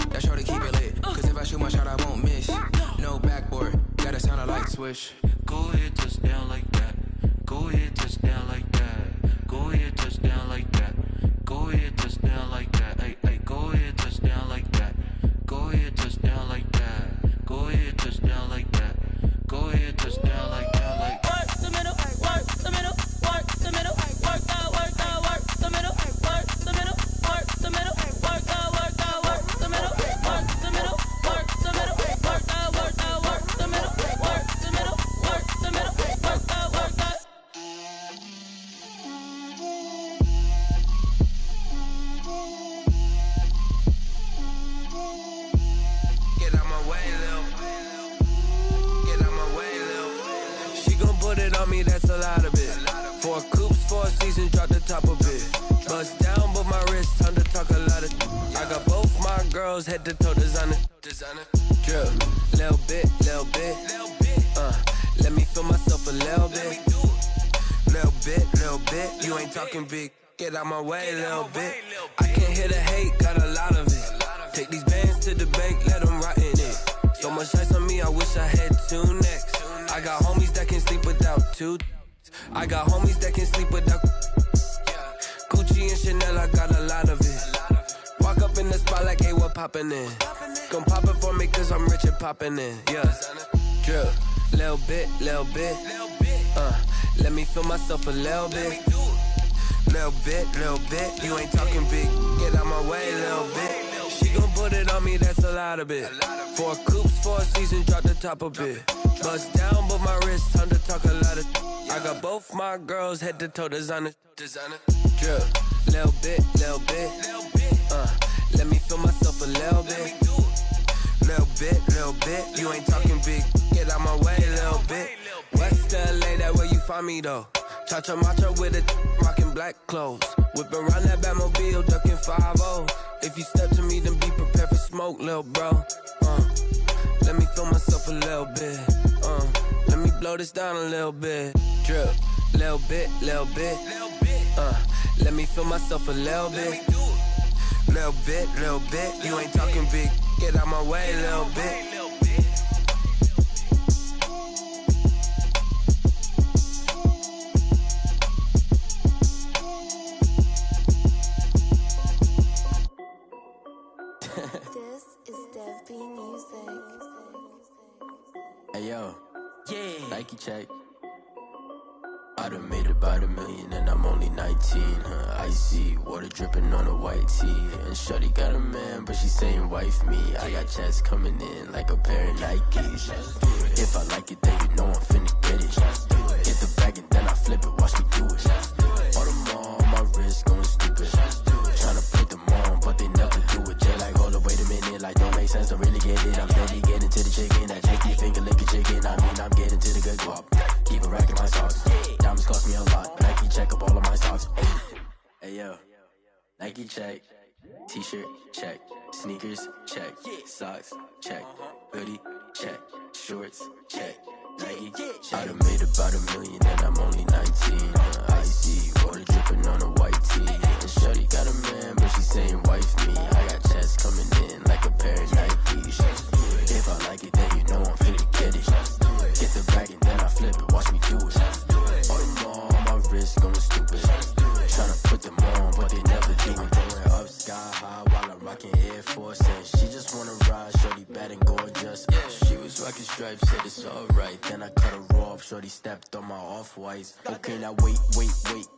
That shorty keep it lit. Cause if I shoot my shot, I won't miss. No backboard, gotta sound a light switch. Go ahead, touch down like that. Go ahead, touch down like that. Go ahead, touch down like that. Go ahead, touch down like that. Ay, ay, go ahead, touch down like that. Go ahead, touch down like that. Go ahead, touch down like that. Go ahead, touch down like that. Like work the middle, work the middle, work the middle, work out, work the middle, work the middle, work the middle, work out, work the middle, work the middle, work the middle, work out, work the middle, work the middle, work the middle, work out, work out. Get out my way, Lil. Get out my way, Lil. She gon' put it on me, that's a lot of it. 4 coops, 4 seasons, drop the top a bit. Bust down, but my wrist, time to talk a lot of. I got both my girls, head to toe designer. Drip, little bit, little bit. Let me feel myself a little bit. Little bit. You ain't talking big. Get out my way, little bit. I can't hear the hate, got a lot of it. Take these bands to the bank, let them rot in it. So much ice on me, I wish I had 2 necks. I got homies that can sleep without 2. I got homies that can sleep without Gucci and Chanel, I got a lot of it. Walk up in the spot like, hey, what poppin' in? Gon' pop it for me cause I'm rich and poppin' in, yeah. Drip, little bit. Let me feel myself a little bit. Little bit. You ain't talking big. Get out my way, little bit. She gon' put it on me, that's a lot of it. 4 coops, 4 seasons, drop the top a bit. Bust down, but my wrist, time to talk a lot of. I got both my girls, head to toe designer. Drip, little bit. Let me feel myself a little bit. Little bit. You ain't talking big. Get out my way, little bit. West LA, that where you find me though. Cha-cha matcha with a rockin' black clothes. Whip around that Batmobile, duckin' 5-0. If you step to me, then be prepared for smoke, lil' bro. Let me feel myself a little bit. Let me blow this down a little bit. Drip, little bit. Let me feel myself a little bit. Little bit. You ain't talking big. Get out my way, little bit. This is Dev B Music. Hey yo, Yeah. Nike check. I done made about $1 million and I'm only 19. Icy water dripping on a white tee. And shorty got a man, but she saying wife me. I got checks coming in like a pair of Nikes. If I like it, then you know I'm finna get it. Get the bag and then I flip it, watch me do it. All them on my wrist going stupid. Tryna put them on, but they never do it. They like, hold up, wait a minute, like don't make sense, don't really get it. I'm steady getting to the chicken, that tasty finger licking chicken. I mean, I'm getting to the good guap. Keep a rack in my socks. Diamonds cost me a lot. Nike check up all of my socks. Hey yo, Nike check. T-shirt check. Sneakers check. Socks check. Hoodie check. Shorts check. Nike check. I done made about $1 million and I'm only 19. Icy water dripping on a white tee. And shorty got a man, but she saying wife me. I got checks coming in like a pair of Nikes. If I like it, then you know I'm finna get it. Get the bag and then I flip it, watch me do it. All them on my wrist going stupid. Tryna put them on, but they never do it. Going up sky high while I'm rocking Air Force. And she just wanna ride, shorty bad and gorgeous. She was rocking stripes, said it's alright. Then I cut her off, shorty stepped on my off-whites. Okay, now wait.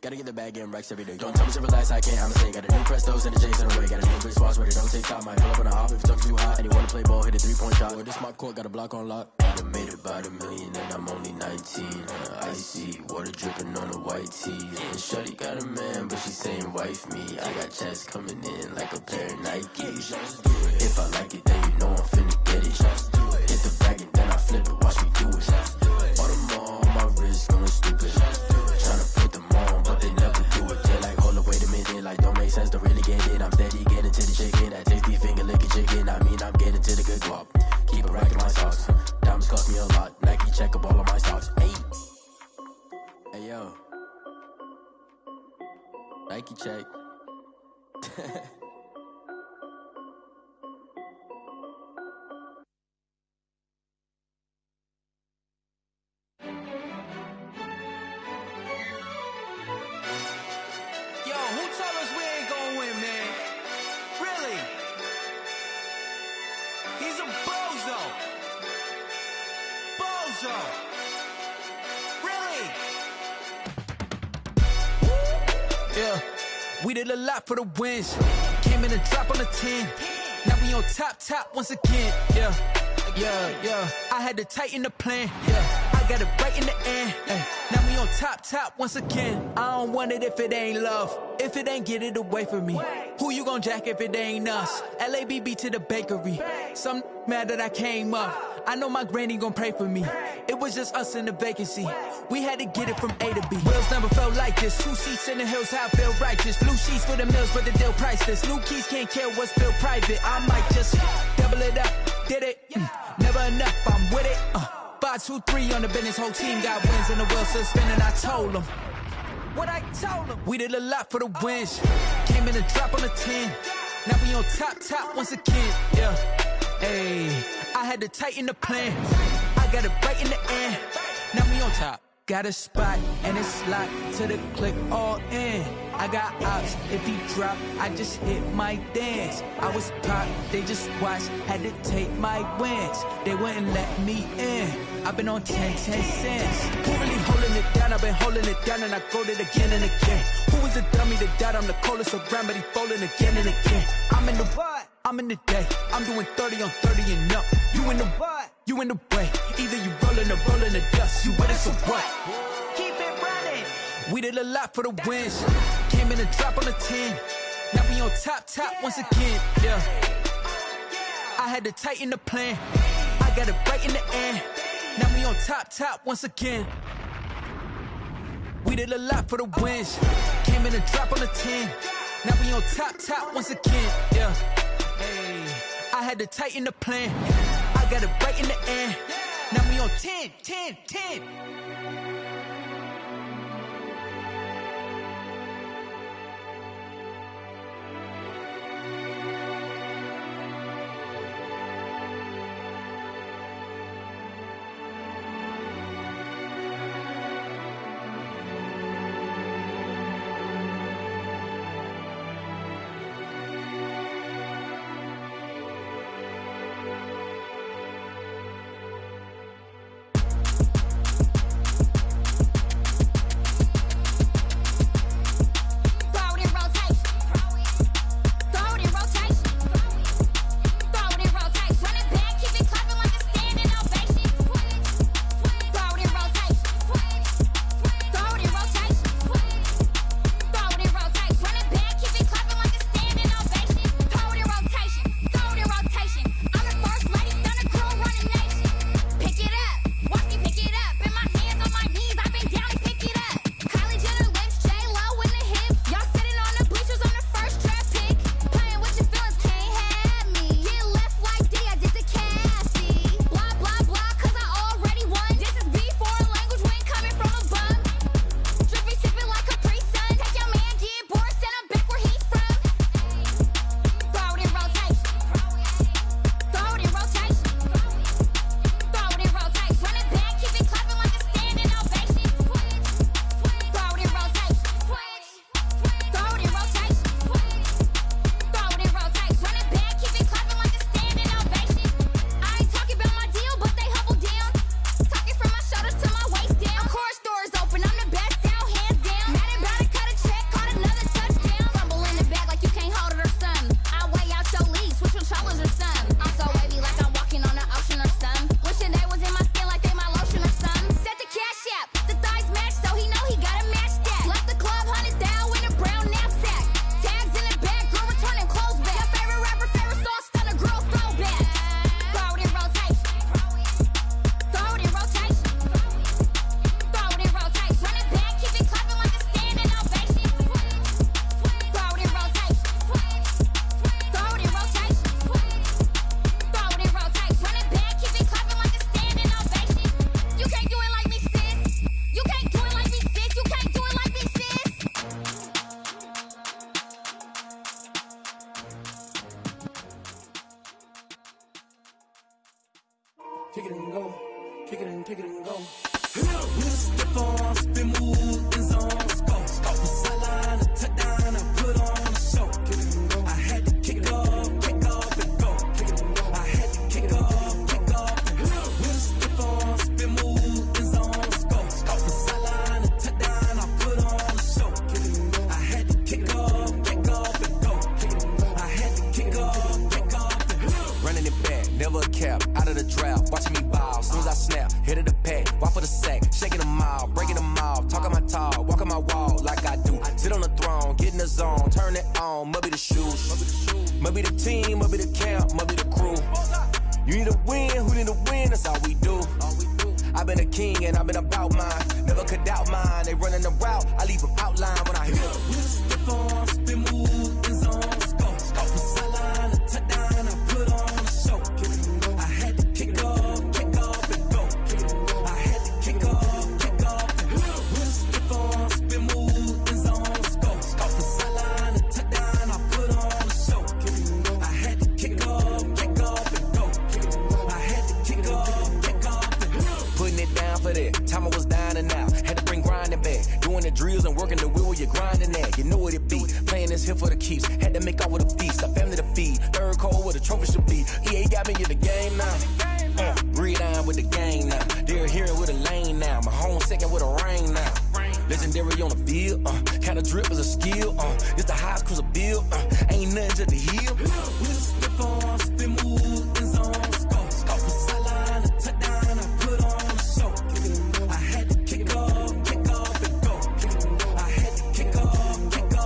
Gotta get the bag and racks every day. Don't tell me to relax, I can't, I'ma say. Got a new Prestos and a J's in the way. Got a new Big Spots where they don't take time. Might pull up on a hop if it's too hot. And you wanna play ball, hit a 3-point shot. Or this my court, got a block on lock. I done made about $1 million and I'm only 19. Icy water dripping on a white tee. And shorty got a man, but she saying wife me. I got checks coming in like a pair of Nikes. If I like it, then you know I'm finna get it. Hit the bag and then I flip it, watch me do it. All them on my wrist going stupid. Tryna put them on, but they never do it. They like, hold up, wait a minute, like don't make sense, don't really get it. I'm steady getting to the chicken, that tasty finger licking chicken. I mean, I'm getting to the good guap. Keep a rack in my socks. Diamonds cost me a lot. Nike check up all of my socks. Hey yo, Nike check. He's a bozo. Bozo. Really? Yeah, we did a lot for the wins. Came in and drop on the 10. Now we on top once again. Yeah. I had to tighten the plan. Yeah, I got it right in the end. Now we on top once again. I don't want it if it ain't love. If it ain't, get it away from me. Who you gon' jack if it ain't us? LABB to the bakery. Some mad that I came up. I know my granny gon' pray for me. It was just us in the vacancy. We had to get it from A to B. Wheels never felt like this. 2 seats in the hills, how I feel righteous. Blue sheets for the mills, but the deal priceless. New keys can't care what's still private. I might just double it up. Did it? Never enough, I'm with it. 5, 2, 3 on the business. Whole team got wins and the wheels still spinning. I told them what I told them. We did a lot for the wins. Came in and drop on the 10. Now we on top once again. Yeah. Hey, I had to tighten the plan. I got it right in the end. Now we on top. Got a spot and it's locked to the click all in. I got ops, if he drop, I just hit my dance. I was pop, they just watched, had to take my wins. They wouldn't let me in. I've been on 10 cents. Who really holding it down? I've been holding it down and I go it again and again. Who was the dummy that died? I'm the coldest around, but he folding again and again. I'm in the what? I'm in the day. I'm doing 30 on 30 and up. You in the what? You in the way. Either you rolling or rolling the dust. You with us or what? Keep it running. We did a lot for the wins. Came in and drop on the 10. Now we on top once again. Yeah. I had to tighten the plan. I got it right in the end. Now we on top once again. We did a lot for the wins. Came in and drop on the 10. Now we on top once again. Yeah. Hey, I had to tighten the plan. I got it right in the end. Now we on 10. kick it and go, kick it and go. With a stiff arm, spin move in zone. Go sideline, a touchdown, I put on a show. I had to kick off and go. I had to never a cap, out of the draft, watching me ball. Soon as I snap, hit of the pack, walk for the sack, shaking them all, breaking them all, talking my talk, walking my wall like I do. Sit on the throne, get in the zone, turn it on, must be the shoes, must be the team, must be the camp, must be the crew. You need to win, who need to win, that's all we do. I've been a king and I've been about mine, never could doubt mine. They running the route, I leave them outline when I hear them. We stiff on, spin move, in zone, scope. From sideline to touchdown, I put on a show. I had to kick off and go. I had to kick off and go. We stiff on, spin move, in zone, scope. From sideline to touchdown, I put on a show. I had to kick off and go. I had to kick off and go. Putting it down for that, time I was down and out. Had to bring grinding back, doing the drills and working the wheel where you're grinding at. You know what it be, playing this here for the keeps. Had to make off with a feast, a family to feed. Third cold where the trophy should be. EA got me in the game now. Breathe down with the gang now. They're here with a lane now. My home second with a rain now. Legendary on the field, kinda drip as a skill. It's the highest cruiser bill, ain't nothing to the hill. We stiff on, spin move, in zone, scope. From sideline to touchdown, I put on a show. I had to kick off and go. I had to kick off and go.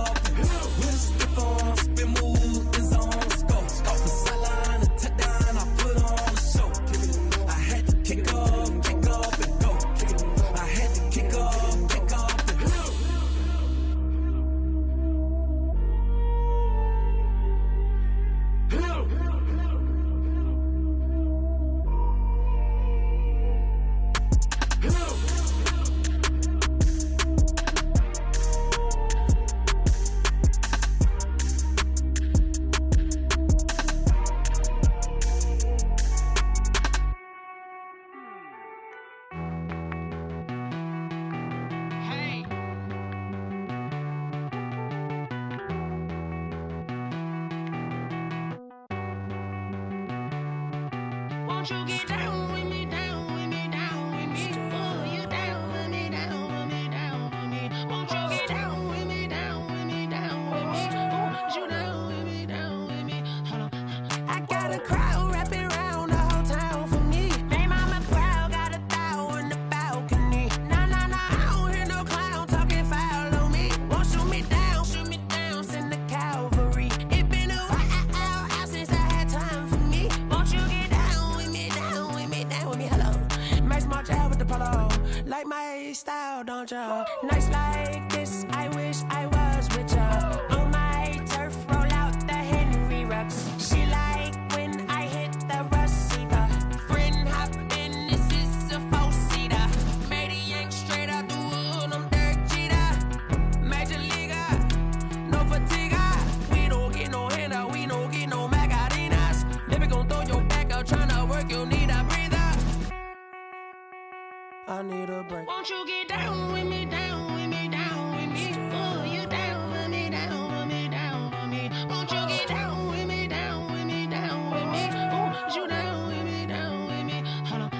We stiff on, spin move, in zone, scope. From sideline to touchdown, I put on a show. I had to kick off and go. I had to kick off and go. Won't you get down with me, down with me, down with me? Oh, you down with me, down with me, down with me. Won't you get down with me, down with me, down with me? Oh, you down with me, down with me? Hold on. I got a crowd wrapping around the whole town for me. They mama proud, got a thou in the balcony. Nah, I don't hear no clown talking foul on me. Won't shoot me down, send the cavalry. It been a while since I had time for me. Won't you get down with me, down with me, down with me? Hello. Max March out with the polo. Like my style, don't ya? Nights like this, I wish I was with ya. On my turf, roll out the Henry Rux. She like when I hit the receiver. Friend hop in, this is a four-seater. Made a yank straight out the wood, I'm Derek Jeter. Major leaguer, no fatigue. We don't get no handout, we don't get no Macarinas. Never gon' throw your back out, tryna work, you need a breather. I need a break. Won't you get down with me, down with me, down with me? Oh, you down with me, down with me, down with me? Won't you get down with me, down with me, down with me? Oh, you down with me, down with me? Hold on.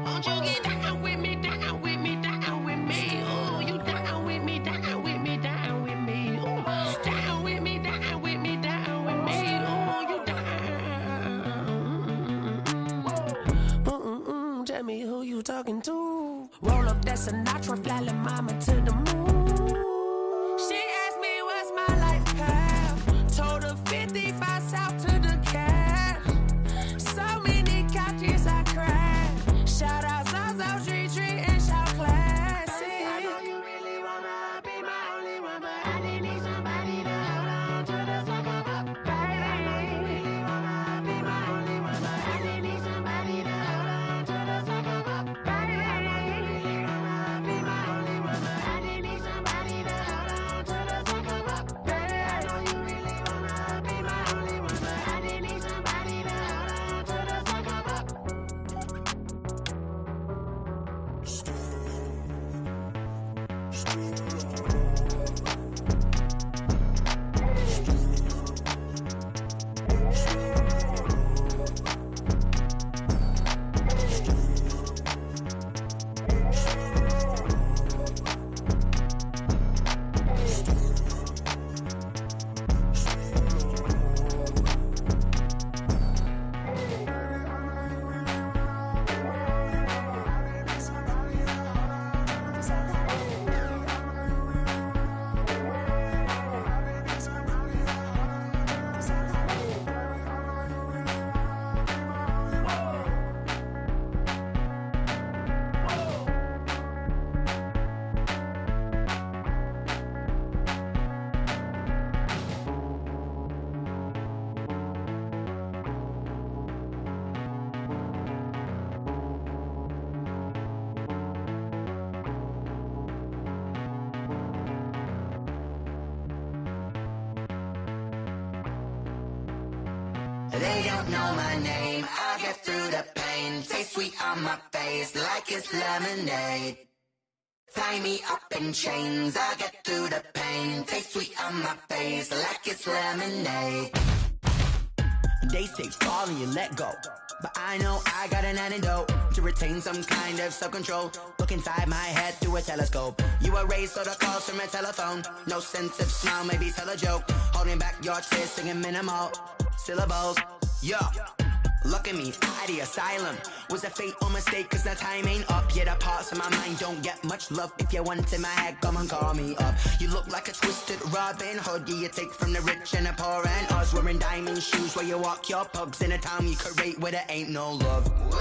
Won't you get down with me, down with me, down with me? Oh, you down with me, down with me, down with me? Oh, down with me, down with me, down with me? Oh, you down. Tell me who you talking to. Roll up that Sinatra, fly la mama to the moon. She asked me what's my life path. Told her 55 south to the cab. So many couches I cried. Shout out South Street and shout classy. I know you really wanna be my only one, but I didn't need somebody to hold on to the second up. Baby, I know you really wanna be my only one, but I didn't need somebody to hold on to the second up. Baby, I know you really wanna be my only one, but I didn't need somebody to They don't know my name, I get through the pain. Taste sweet on my face like it's lemonade. Tie me up in chains, I get through the pain. Taste sweet on my face like it's lemonade. They say fall and you let go, but I know I got an antidote to retain some kind of self-control. Look inside my head through a telescope. You erase all the calls from a telephone. No sense of smile, maybe tell a joke. Holding back your tears, singing minimal syllables. Yeah, look at me, out the asylum. Was a fate or mistake, cause the time ain't up. Yet the parts of my mind don't get much love. If you want in my head, come and call me up. You look like a twisted Robin Hood. Yeah, you take from the rich and the poor and us. Wearing diamond shoes where you walk your pugs. In a town you create where there ain't no love. Where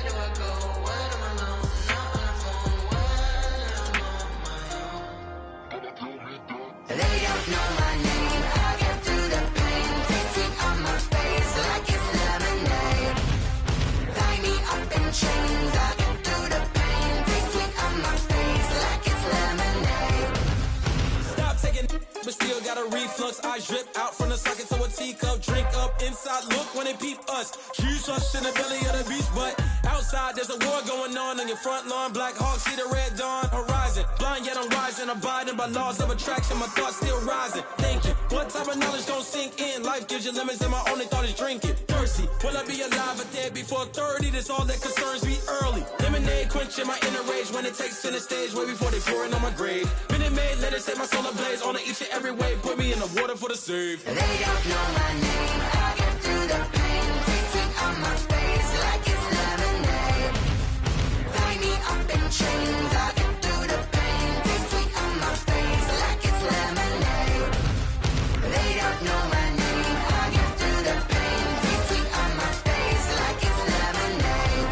do I go? Where am I alone? Not on the phone. Where am I on my own? They don't know my name. I get through the pain. Taste sweet on my face like it's lemonade. Tie me up in chains. I get through the pain. Taste sweet on my face like it's lemonade. Stop taking, but still got a reflux. I drip out from the socket to a teacup. Drink up inside, look when they peep us. Huge us in the belly of the beach, but outside there's a war going on your front lawn. Black Hawk see the red dawn horizon. Blind yet I'm rising, abiding by laws of attraction. My thoughts still rising. Thinking, what type of knowledge don't sink in? Life gives you limits, and my only thought is drinking. Thirsty, will I be alive or dead before 30? That's all that concerns me early. Lemonade quenching my inner rage when it takes center stage, way before they pour it on my grave. Minute Maid, let it set my soul ablaze. On each and every way, put me in the water for the save. They don't know my name, I get through the pain. Taste sweet on my face like it's lemonade. Tie me up in chains, I get through the pain. Taste sweet on my face like it's lemonade. They don't know my name, I get through the pain. Taste sweet on my face like it's lemonade.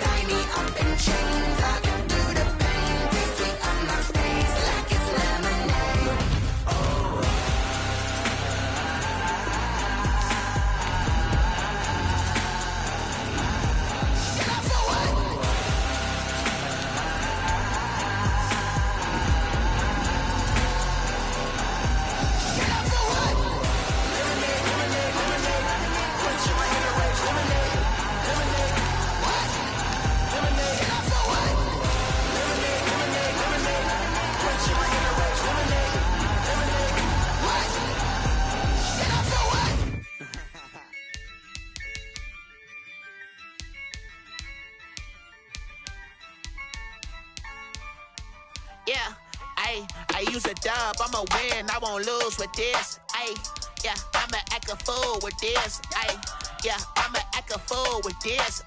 Tie me up in chains, I get through the pain. Taste sweet on my face like it's lemonade. Yeah, I use a dub, I'ma win, I won't lose with this. Yeah, I'ma act a fool with this. Yeah, I'ma act a fool with this.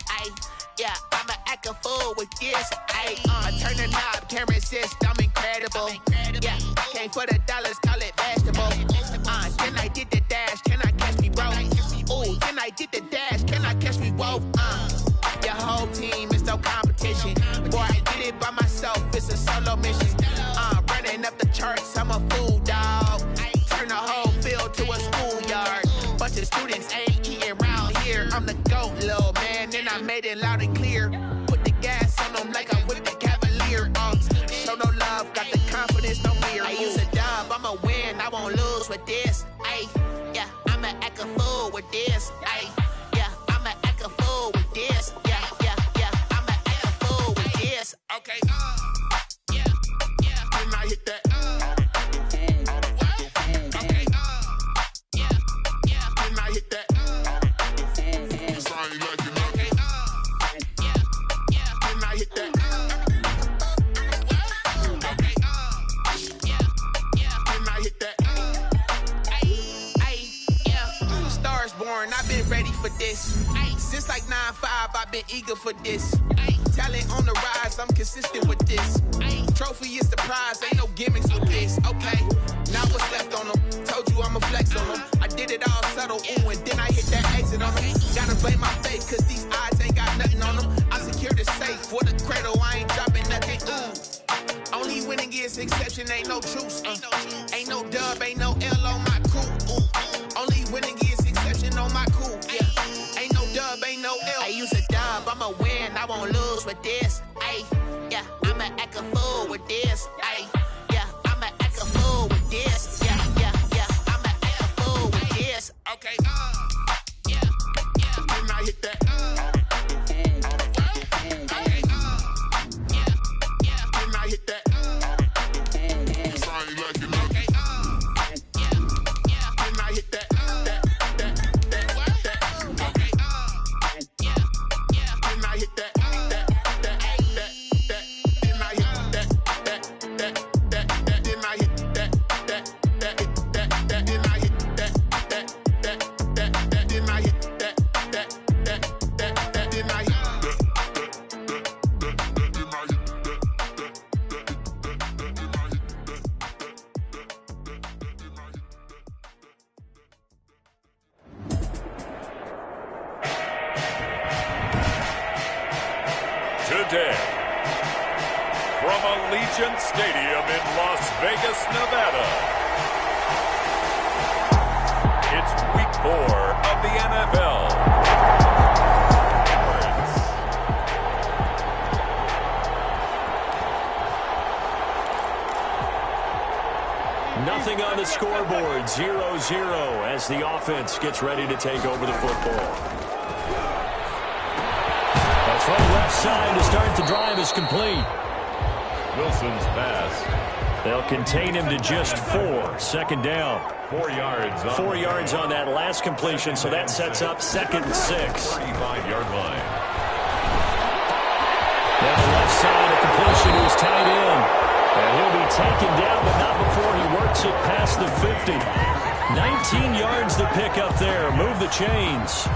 Yeah, I'ma act a fool with this. I turn the knob, can't resist, I'm incredible. Yeah, came for the dollars, call it vegetable. Can I get the dash? Can I catch me, bro? Ooh, can I get the dash? Can I catch me, whoa? Your whole team is no competition. Boy, I did it by myself, it's a solo mission. Running up the charts, I'm a fool, dog. Turn the whole field to a schoolyard. Bunch of students ain't eating round here. I'm the GOAT, little man, and I made it loud and clear. Put the gas on them like I'm with the Cavalier. Show no love, got the confidence, no fear. I use a dub, I'ma win, I won't lose with this. Yeah, I'ma act a fool with this. Yeah, I'ma act a fool with this. Yeah, I'ma act a fool with this. Okay, yeah, can I hit that? Okay, yeah, can I hit that? Okay, yeah, can I hit that? Okay, yeah, can I hit that? Yeah, Stars born, I've been ready for this. Since like 9-5, I've been eager for this. Talent on the rise, I'm consistent with this. Trophy is the prize, ain't no gimmicks with this. Okay, now what's left on them? Told you I'ma flex on them. I did it all subtle, ooh, and then I hit that exit on them. Gotta blame my faith, cause these odds ain't got nothing on them. I secure the safe for the cradle, I ain't dropping nothing, ooh. Only winning is exception, ain't no truce. Ain't no dub, ain't no L on my crew. Only winning is exception on my crew. Yeah, ain't no dub, ain't no L. I use a dub, I'ma win, I won't lose with this. Yeah, I'ma act a fool with this. Yeah, I'ma act a fool with this. Yeah, I'ma act a fool with this. Okay, the day. From Allegiant Stadium in Las Vegas, Nevada, it's Week 4 of the NFL. Nothing on the scoreboard, 0-0 as the offense gets ready to take over the football. A throw left side to start the drive is complete. Wilson's pass. They'll contain him to just 4. Second down. 4 yards. 4 yards on that last completion, so that sets up 2nd and 6. 35-yard line. Down the left side, a completion to his tight end. And he'll be taken down, but not before he works it past the 50. 19 yards to pick up there. Move the chains.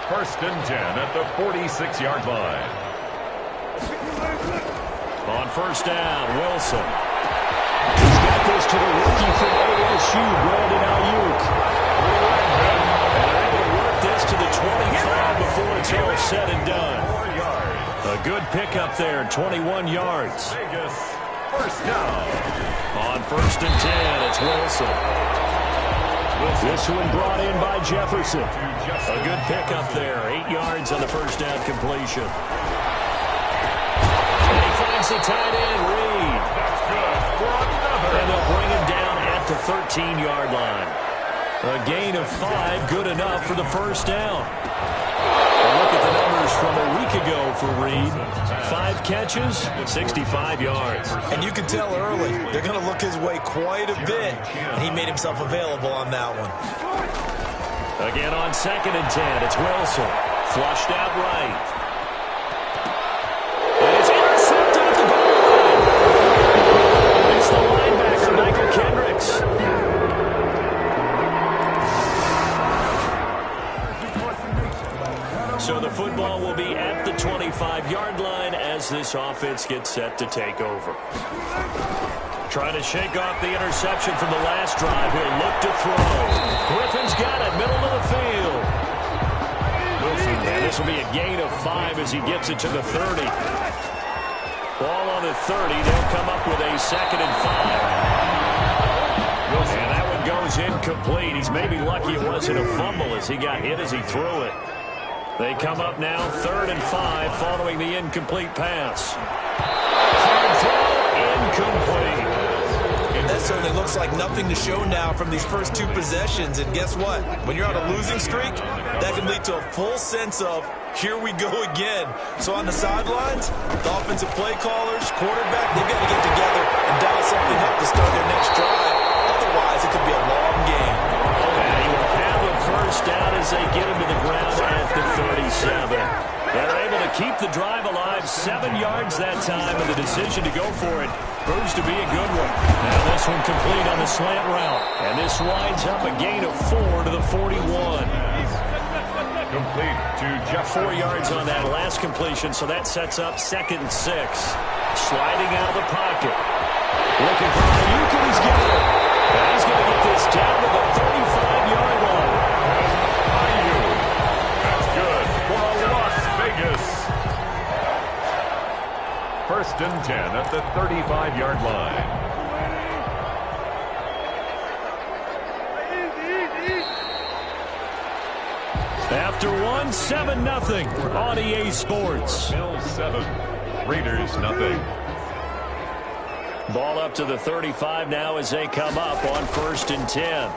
1st and 10 at the 46-yard line. On 1st down, Wilson. He's got this to the rookie from ASU, Brandon Ayuk. And they can work this to the 25 before it's all said and done. A good pickup there, 21 yards. Vegas, 1st down. On 1st and 10, it's Wilson. This one brought in by Jefferson. A good pickup there, 8 yards on the 1st down completion. And he finds the tight end, Reed. That's good for another. And they'll bring him down at the 13-yard line. A gain of 5, good enough for the 1st down. Look at the numbers from a week ago for Reed. 5 catches, 65 yards. And you can tell early, they're going to look his way quite a bit, and he made himself available on that one. Again on 2nd and 10, it's Wilson. Flushed out right. And it's intercepted at the goal line. It's the linebacker, Michael Kendricks. So the football will be at the 25-yard line as this offense gets set to take over. Trying to shake off the interception from the last drive. He'll look to throw. Griffin's got it, middle of the field. And this will be a gain of 5 as he gets it to the 30. Ball on the 30. They'll come up with a 2nd and 5. And that one goes incomplete. He's maybe lucky it wasn't a fumble as he got hit as he threw it. They come up now 3rd and 5 following the incomplete pass. Incomplete. That certainly looks like nothing to show now from these first 2 possessions. And guess what? When you're on a losing streak, that can lead to a full sense of, here we go again. So on the sidelines, the offensive play callers, quarterback, they've got to get together and dial something up to start their next drive. Otherwise, it could be a long game. And he will have a 1st down as they get him to the ground at the 37. They're able to keep the drive alive, 7 yards that time, and the decision to go for it proves to be a good one. Now this one complete on the slant route, and this winds up a gain of 4 to the 41. Complete to Jeff. 4 yards on that last completion, so that sets up 2nd and 6. Sliding out of the pocket. Looking for Ayuk, and he's got it. And he's going to get this down to the 35-yard line. Ayuk. That's good for a Las Vegas. 1st and 10 at the 35-yard line. After 1, 7-0 on EA Sports. Bills 7, Raiders 0. Ball up to the 35 now as they come up on 1st and 10.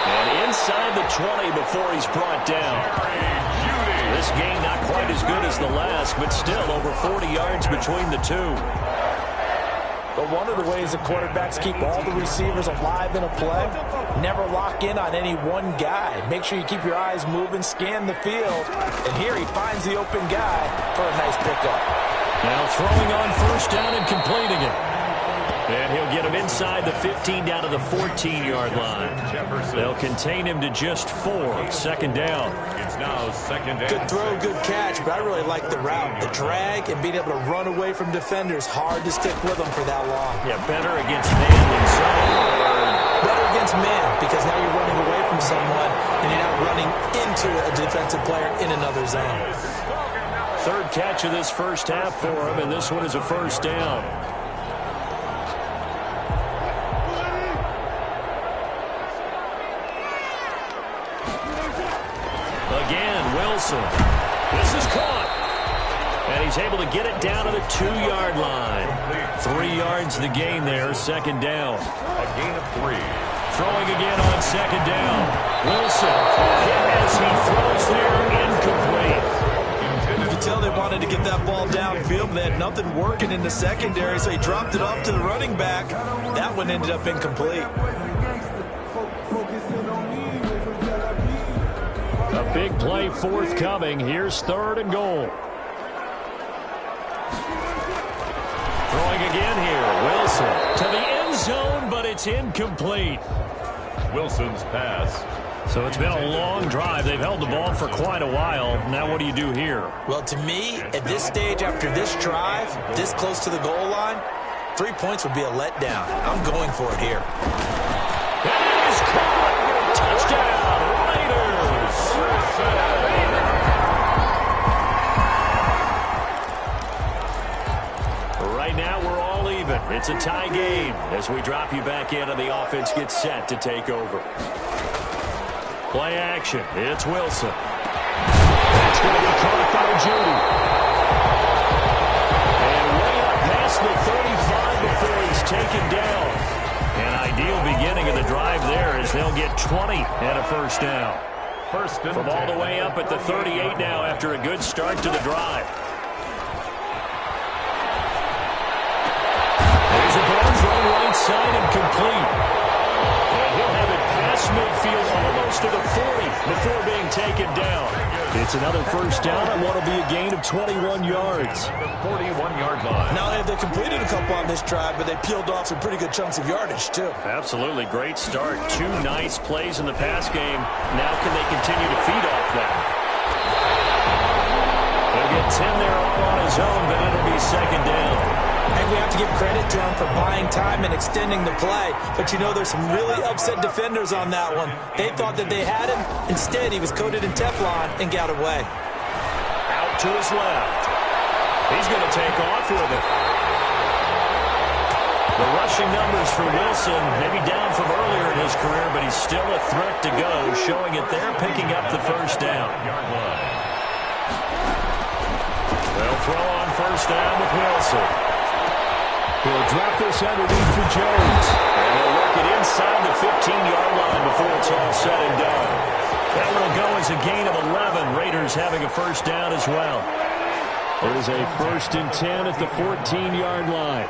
And inside the 20 before he's brought down. This game not quite as good as the last, but still over 40 yards between the two. But one of the ways the quarterbacks keep all the receivers alive in a play, never lock in on any one guy. Make sure you keep your eyes moving, scan the field, and here he finds the open guy for a nice pickup. Now throwing on 1st down and completing it. And he'll get him inside the 15 down to the 14-yard line. They'll contain him to just 4. 2nd down. It's now 2nd down. Good throw, good catch, but I really like the route. The drag and being able to run away from defenders, hard to stick with them for that long. Yeah, better against man than zone. Better against man, because now you're running away from someone and you're not running in into a defensive player in another zone. Third catch of this first half for him, and this one is a first down. Again, Wilson. This is caught. And he's able to get it down to the 2-yard line. 3 yards the gain there, second down. A gain of 3. Throwing again on second down. Wilson hit as he throws there, incomplete. You could tell they wanted to get that ball downfield, but they had nothing working in the secondary, so he dropped it off to the running back. That one ended up incomplete. A big play forthcoming. Here's third and goal. Throwing again here. Wilson to the end zone, but it's incomplete. Wilson's pass. So it's been a long drive. They've held the ball for quite a while. Now what do you do here? Well, to me, at this stage, after this drive, this close to the goal line, 3 points would be a letdown. I'm going for it here. That is caught. Touchdown, Raiders. Right now, we're all even. It's a tie game as we drop you back in and the offense gets set to take over. Play action. It's Wilson. That's going to be caught by Judy. And way up past the 35 before he's taken down. An ideal beginning of the drive there as they'll get 20 and a first down. From all the way up at the 38 now after a good start to the drive. There's a ball thrown right side and complete. And he'll have it past midfield almost to the 40 before being taken down. It's another first down and what will be a gain of 21 yards. The 41-yard line. Not only have they completed a couple on this drive, but they peeled off some pretty good chunks of yardage, too. Absolutely great start. 2 nice plays in the pass game. Now can they continue to feed off that? He'll get 10 there all on his own, but it'll be second down. I think we have to give credit to him for buying time and extending the play. But, you know, there's some really upset defenders on that one. They thought that they had him. Instead, he was coated in Teflon and got away. Out to his left. He's going to take off with it. The rushing numbers for Wilson, maybe down from earlier in his career, but he's still a threat to go, showing it there, picking up the first down. They'll throw on first down with Wilson. He'll drop this underneath for Jones. And he'll work it inside the 15-yard line before it's all said and done. That will go as a gain of 11. Raiders having a first down as well. It is a 1st and 10 at the 14-yard line.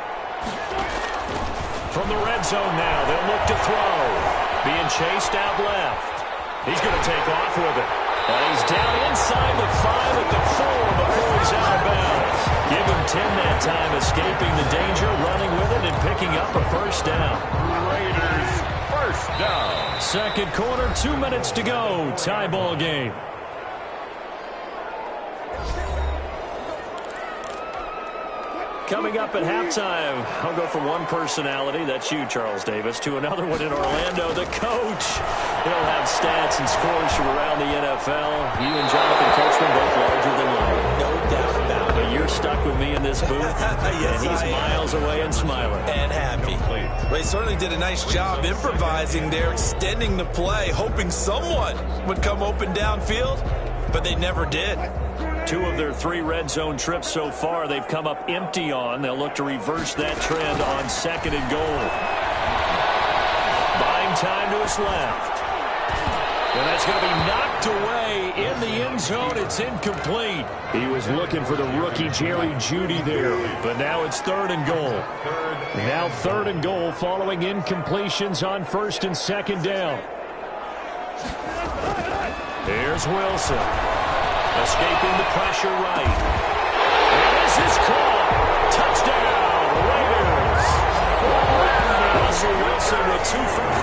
From the red zone now, they'll look to throw. Being chased out left. He's going to take off with it. And he's down inside the 5 at the 4 before he's out of bounds. Give him 10 that time, escaping the danger, running with it, and picking up a first down. Raiders, first down. Second quarter, 2 minutes to go. Tie ball game. Coming up at halftime, I'll go from one personality, that's you, Charles Davis, to another one in Orlando, the coach. He'll have stats and scores from around the NFL. You and Jonathan Coachman both larger than life. No doubt about it. But you're stuck with me in this booth, Yes, and he's miles away and smiling. And happy. Well, he certainly did a nice job improvising there, extending the play, hoping someone would come open downfield, but they never did. 2 of their 3 red zone trips so far, they've come up empty on. They'll look to reverse that trend on second and goal. Buying time to his left. And that's going to be knocked away in the end zone. It's incomplete. He was looking for the rookie Jerry Jeudy there, but now it's 3rd and goal. Now 3rd and goal following incompletions on 1st and 2nd down. Here's Wilson. Escaping the pressure right. And this is caught. Touchdown, Raiders. Russell Wilson with 2 first.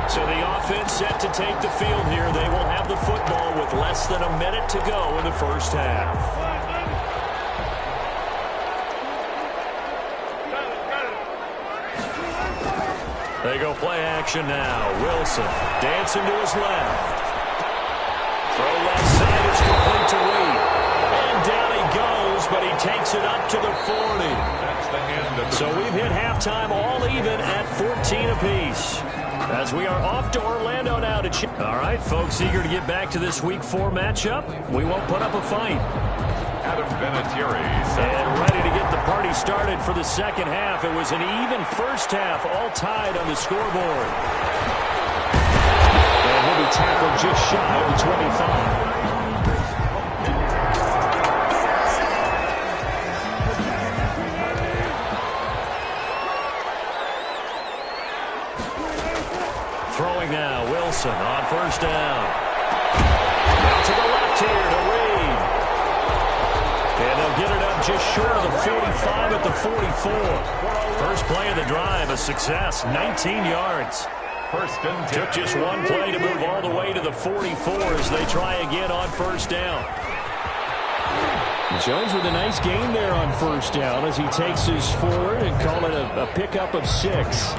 So the offense set to take the field here. They will have the football with less than a minute to go in the first half. They go play action now. Wilson dancing to his left. Throw left side is complete to Reed. And down he goes, but he takes it up to the 40. So we've hit halftime all even at 14 apiece. As we are off to Orlando now to check. All right, folks, eager to get back to this Week 4 matchup. We won't put up a fight. Adam Vinatieri. And ready to get the party started for the second half. It was an even first half, all tied on the scoreboard. And he'll be tackled just shy of the 25. Throwing now, Wilson on first down. Out to the left here to Reed. And they'll get it up just short of the 45 at the 44. First play of the drive, a success, 19 yards. Took just one play to move all the way to the 44 as they try again on first down. Jones with a nice gain there on first down as he takes his forward and call it a pickup of 6.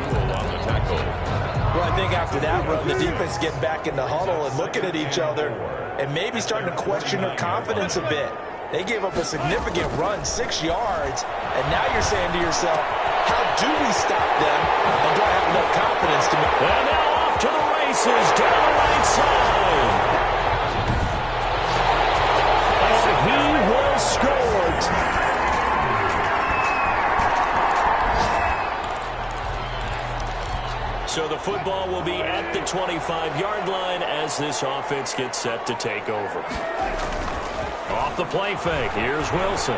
Well, I think after that run, the defense getting back in the huddle and looking at each other and maybe starting to question their confidence a bit. They gave up a significant run, 6 yards, and now you're saying to yourself, how do we stop them, and do I have enough confidence to make... And now off to the races, down the right side. And he will score. So the football will be at the 25-yard line as this offense gets set to take over. Off the play fake, here's Wilson.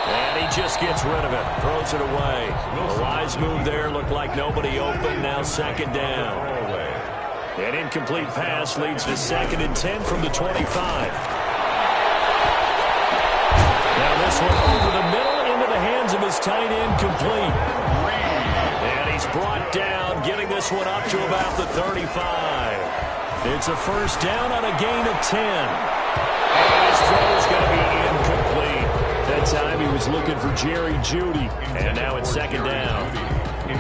And he just gets rid of it, throws it away. A wise move there, looked like nobody open, now second down. An incomplete pass leads to 2nd and 10 from the 25. Now this one over the middle into the hands of his tight end, complete. And he's brought down, getting this one up to about the 35. It's a first down on a gain of 10. And his throw is going to be incomplete. That time he was looking for Jerry Jeudy. And now it's second down.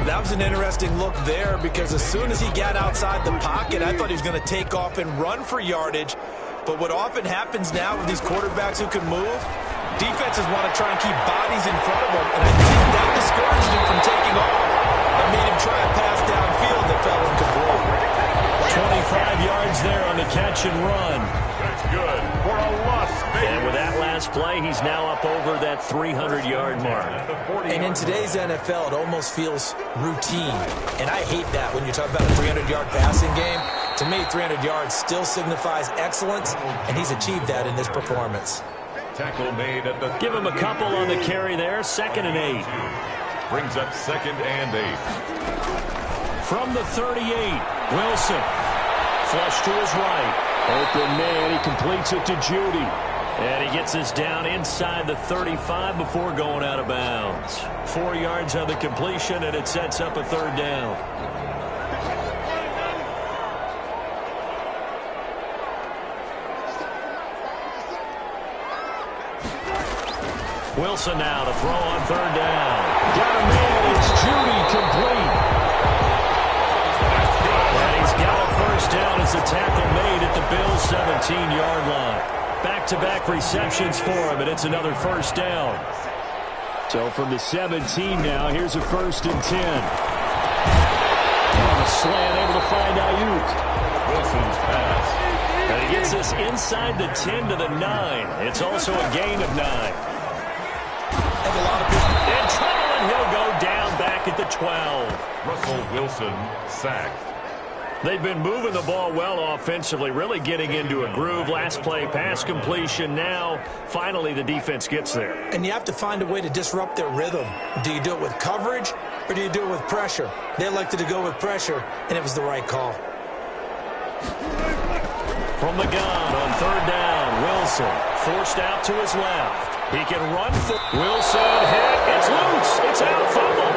That was an interesting look there because as soon as he got outside the pocket, I thought he was going to take off and run for yardage. But what often happens now with these quarterbacks who can move, defenses want to try and keep bodies in front of them. And I think that discouraged him from taking off and made him try a pass downfield that fell incomplete. 25 yards there on the catch and run. That's good for a Las Vegas. And with that last play, he's now up over that 300-yard mark. And in today's NFL, it almost feels routine. And I hate that when you talk about a 300-yard passing game. To me, 300 yards still signifies excellence, and he's achieved that in this performance. Tackle made at the... Give him a couple on the carry there, 2nd and 8. Brings up 2nd and 8. From the 38, Wilson. Flush to his right. Open man, he completes it to Jeudy. And he gets us down inside the 35 before going out of bounds. 4 yards on the completion, and it sets up a third down. Wilson now to throw on third down. Got a man, it's Jeudy, complete. And he's got a first down as the tackle made at the Bills' 17-yard line. Back-to-back receptions for him, and it's another first down. So from the 17 now, here's a 1st and 10. On the slant, able to find Ayuk. Wilson's pass. And he gets us inside the 10 to the 9. It's also a gain of 9. And trouble, and he'll go down back at the 12. Russell Wilson sacked. They've been moving the ball well offensively, really getting into a groove. Last play, pass completion. Now, finally, the defense gets there. And you have to find a way to disrupt their rhythm. Do you do it with coverage, or do you do it with pressure? They elected to go with pressure, and it was the right call. From the gun on third down, Wilson forced out to his left. He can run for Wilson. Hit. It's loose. It's out. Fumble.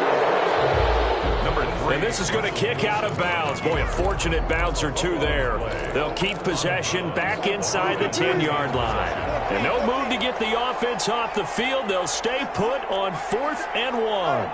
And this is going to kick out of bounds. Boy, a fortunate bounce or two there. They'll keep possession back inside the 10-yard line. And no move to get the offense off the field. They'll stay put on 4th and 1.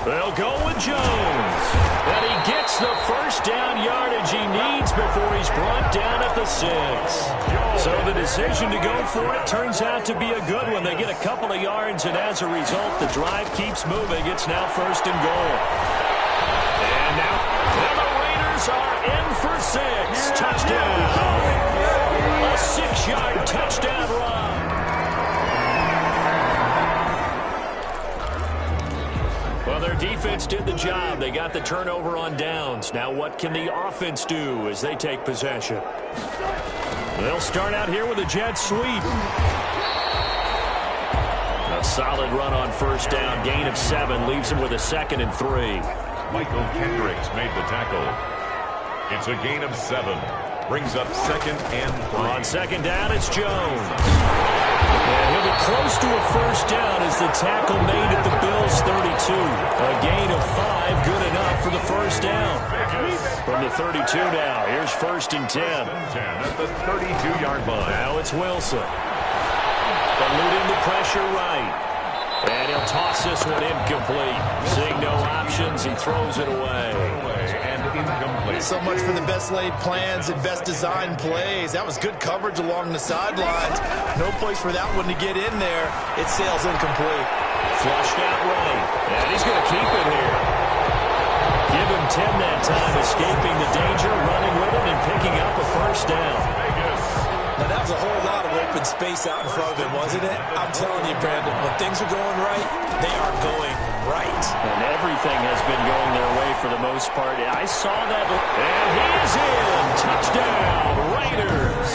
They'll go with Jones. And he gets the first down yardage he needs before he's brought down at the 6. So the decision to go for it turns out to be a good one. They get a couple of yards, and as a result, the drive keeps moving. It's now 1st and goal. And now the Raiders are in for 6. Touchdown. A 6-yard touchdown run. Well, their defense did the job. They got the turnover on downs. Now what can the offense do as they take possession? They'll start out here with a jet sweep. A solid run on 1st down. Gain of 7 leaves him with a 2nd and 3. Michael Kendricks made the tackle. It's a gain of 7. Brings up 2nd and 3. On 2nd down, it's Jones. And he'll be close to a 1st down as the tackle made at the Bills' 32. A gain of 5, good enough for the 1st down. From the 32 now, here's 1st and 10. At the 32-yard line. Now it's Wilson. Eluding the pressure right. And he'll toss this one incomplete. Seeing no options, he throws it away. And incomplete. So much for the best laid plans and best designed plays. That was good coverage along the sidelines. No place for that one to get in there. It sails incomplete. Flushed out right. And he's going to keep it here. Give him 10 that time, escaping the danger, running with it, and picking up a 1st down. Now, that was a whole lot of open space out in front of him, wasn't it? I'm telling you, Brandon, when things are going right, they are going right. And everything has been going their way for the most part. I saw that. And he is in. Touchdown, Raiders.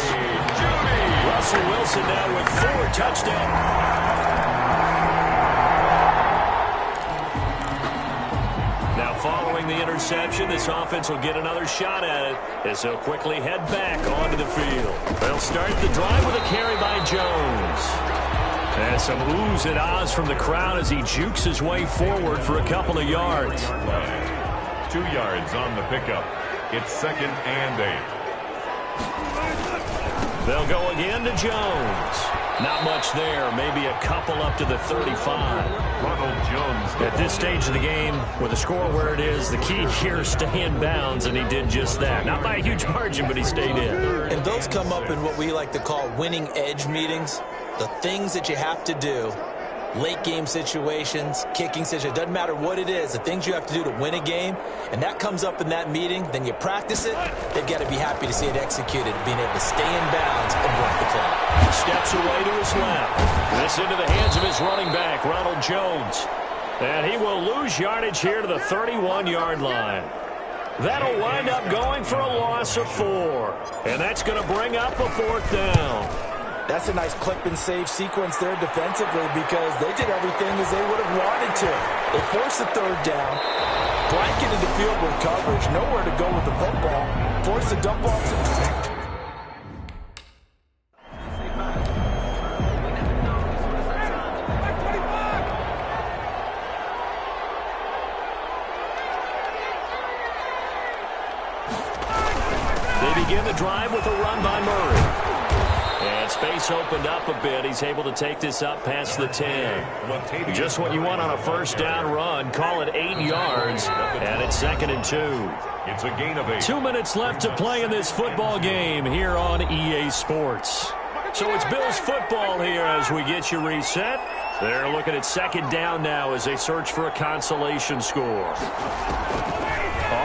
Russell Wilson now with 4 touchdowns. Now following the interception, this offense will get another shot at it as they'll quickly head back onto the field. They'll start the drive with a carry by Jones. And some oohs and ahs from the crowd as he jukes his way forward for a couple of yards. 2 yards on the pickup. It's 2nd and 8. They'll go again to Jones. Not much there. Maybe a couple up to the 35. Ronald Jones. At this stage of the game, with the score where it is, the key here is stay in bounds, and he did just that. Not by a huge margin, but he stayed in. And those come up in what we like to call winning edge meetings. The things that you have to do. Late game situations, kicking situations, doesn't matter what it is, the things you have to do to win a game, and that comes up in that meeting, then you practice it, they've got to be happy to see it executed, being able to stay in bounds and work the clock. Steps away to his left. This into the hands of his running back, Ronald Jones. And he will lose yardage here to the 31-yard line. That'll wind up going for a loss of 4. And that's going to bring up a 4th down. That's a nice clip and save sequence there defensively because they did everything as they would have wanted to. They forced the 3rd down, blanketed the field with coverage, nowhere to go with the football, forced the dump off to... They begin the drive with a run by Murray. And space opened up a bit. He's able to take this up past the 10. Just what you want on a 1st down run. Call it 8 yards. And it's 2nd and 2. It's a gain of 8. 2 minutes left to play in this football game here on EA Sports. So it's Bills football here as we get you reset. They're looking at 2nd down now as they search for a consolation score.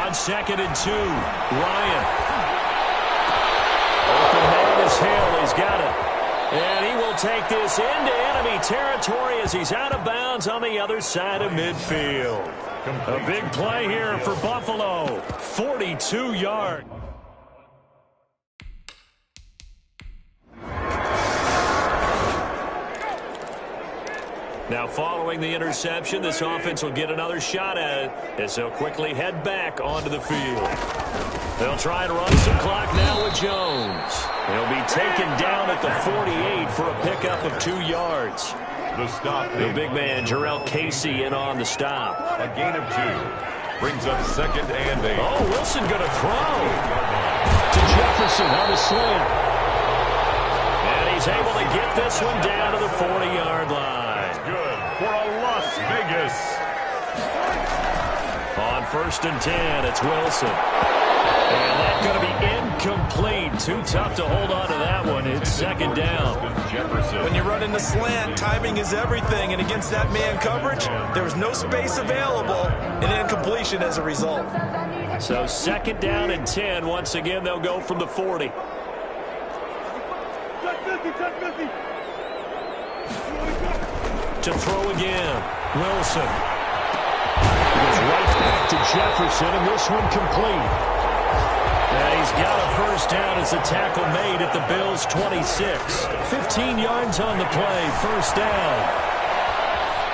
On 2nd and 2, Ryan. Open man is Hill. He's got it. And he will take this into enemy territory as he's out of bounds on the other side of midfield. A big play here for Buffalo. 42 yards. Now following the interception, this offense will get another shot at it as they'll quickly head back onto the field. They'll try to run some clock now with Jones. He'll be taken down at the 48 for a pickup of 2 yards. The stop. The big man, Jarrell Casey, in on the stop. A gain of 2. Brings up 2nd and 8. Oh, Wilson going to throw to Jefferson on the sling. And he's able to get this one down to the 40-yard line. Good for a Las Vegas. On 1st and 10, it's Wilson. And that's going to be incomplete. Too tough to hold on to that one. It's 2nd down. When you run in the slant, timing is everything. And against that man coverage, there was no space available. And incompletion as a result. So 2nd down and 10. Once again, they'll go from the 40. To throw again, Wilson. Goes right back to Jefferson, and this one complete. And he's got a 1st down as the tackle made at the Bills' 26. 15 yards on the play, 1st down.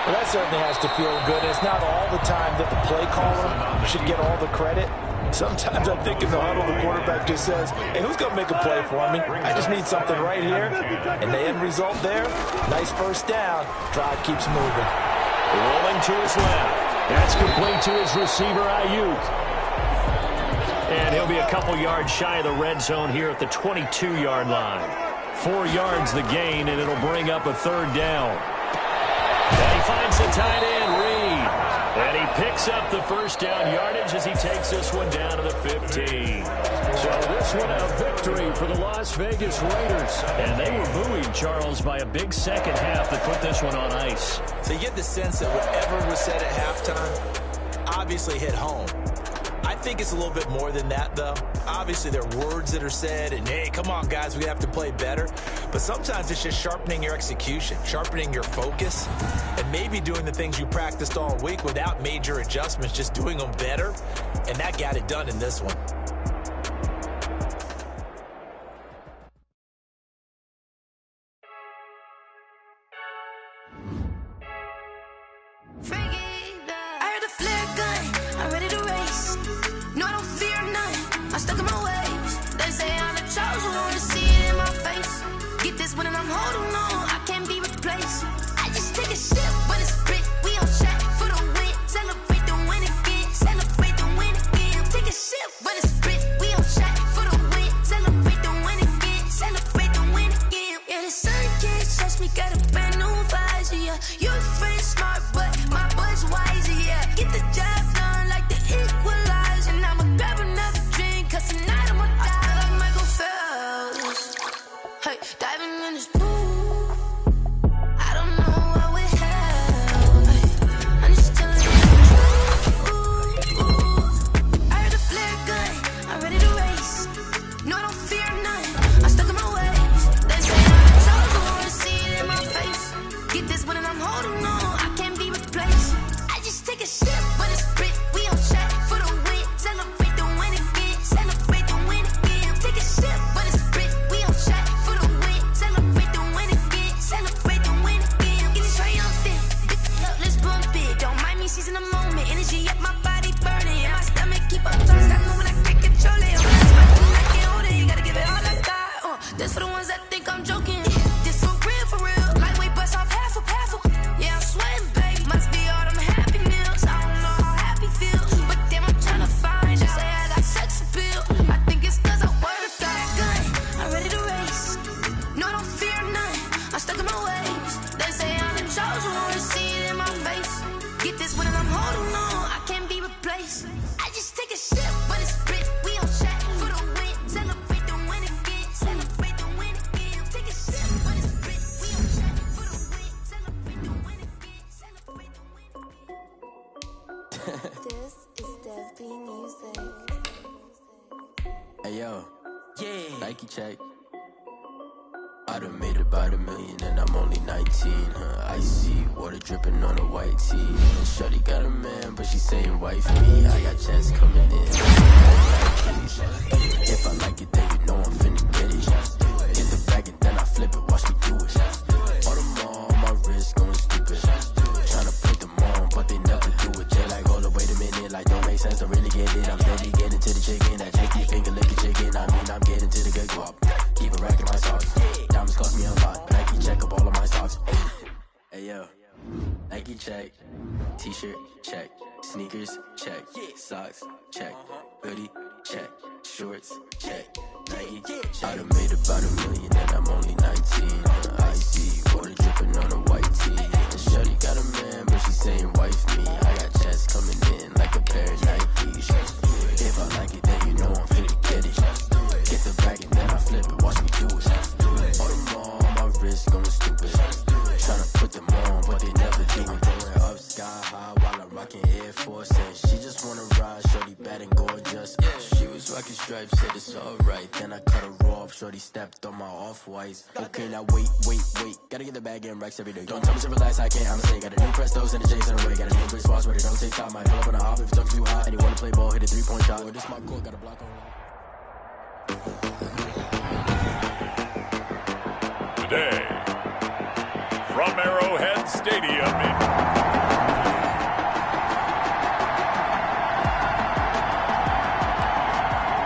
Well, that certainly has to feel good. It's not all the time that the play caller should get all the credit. Sometimes I think in the huddle, the quarterback just says, hey, who's going to make a play for me? I just need something right here. And the end result there, nice 1st down. Drive keeps moving. Rolling to his left. That's complete to his receiver, Ayuk. And he'll be a couple yards shy of the red zone here at the 22-yard line. 4 yards the gain, and it'll bring up a 3rd down. And he finds the tight end, Reed. And he picks up the 1st down yardage as he takes this one down to the 15. So this one a victory for the Las Vegas Raiders. And they were buoyed, Charles, by a big second half that put this one on ice. So you get the sense that whatever was said at halftime obviously hit home. I think it's a little bit more than that, though. Obviously, there are words that are said, and, hey, come on, guys, we have to play better. But sometimes it's just sharpening your execution, sharpening your focus, and maybe doing the things you practiced all week without major adjustments, just doing them better. And that got it done in this one. Hey yo, Nike check. I done made about $1 million and I'm only 19, Icy water dripping on a white tee. And shorty got a man, but she saying wife me. I got chance coming in. If I like it, then you know I'm finna get it. Get the bag and then I flip it, watch me do it. All them on my wrist going stupid. Tryna put them on, but they never do it. They like, hold up, wait a minute, like don't make sense, don't really get it. I'm steady getting to the chicken, that cheeky finger licking chicken. I mean, I'm getting to the good guap. Keep it racking my socks. Diamonds cost me a lot, but I can check up all of my stocks. Hey yo, Sneakers, check. Socks, check. Hoodie, check. Shorts, check. Nike, check. I done made about $1 million and I'm only 19. Icy, water dripping on a white tee. And shorty got a man, but she saying wife me. I got checks coming in like a pair of Nikes. If I like it, then you know I'm finna get it. Get the bag and then I flip it, watch me do it. All them all on my wrist going stupid. Tryna put them on, but they never do it. Going up sky high while I'm rocking Air Force. And she just wanna ride, shorty bad and gorgeous. She was rocking stripes, said it's alright. Then I cut her off, shorty stepped on my off-whites. Okay, now wait. Gotta get the bag and racks every day. Don't tell me to relax, I can't, I'ma say. Got a new Prestos and a J's in the way. Got a new British watch, but it don't take time. Might pull up on a hop if it's talking too hot. And you wanna play ball, hit a 3-point shot. Well, this my court, got a block on. Today, from Arrowhead Stadium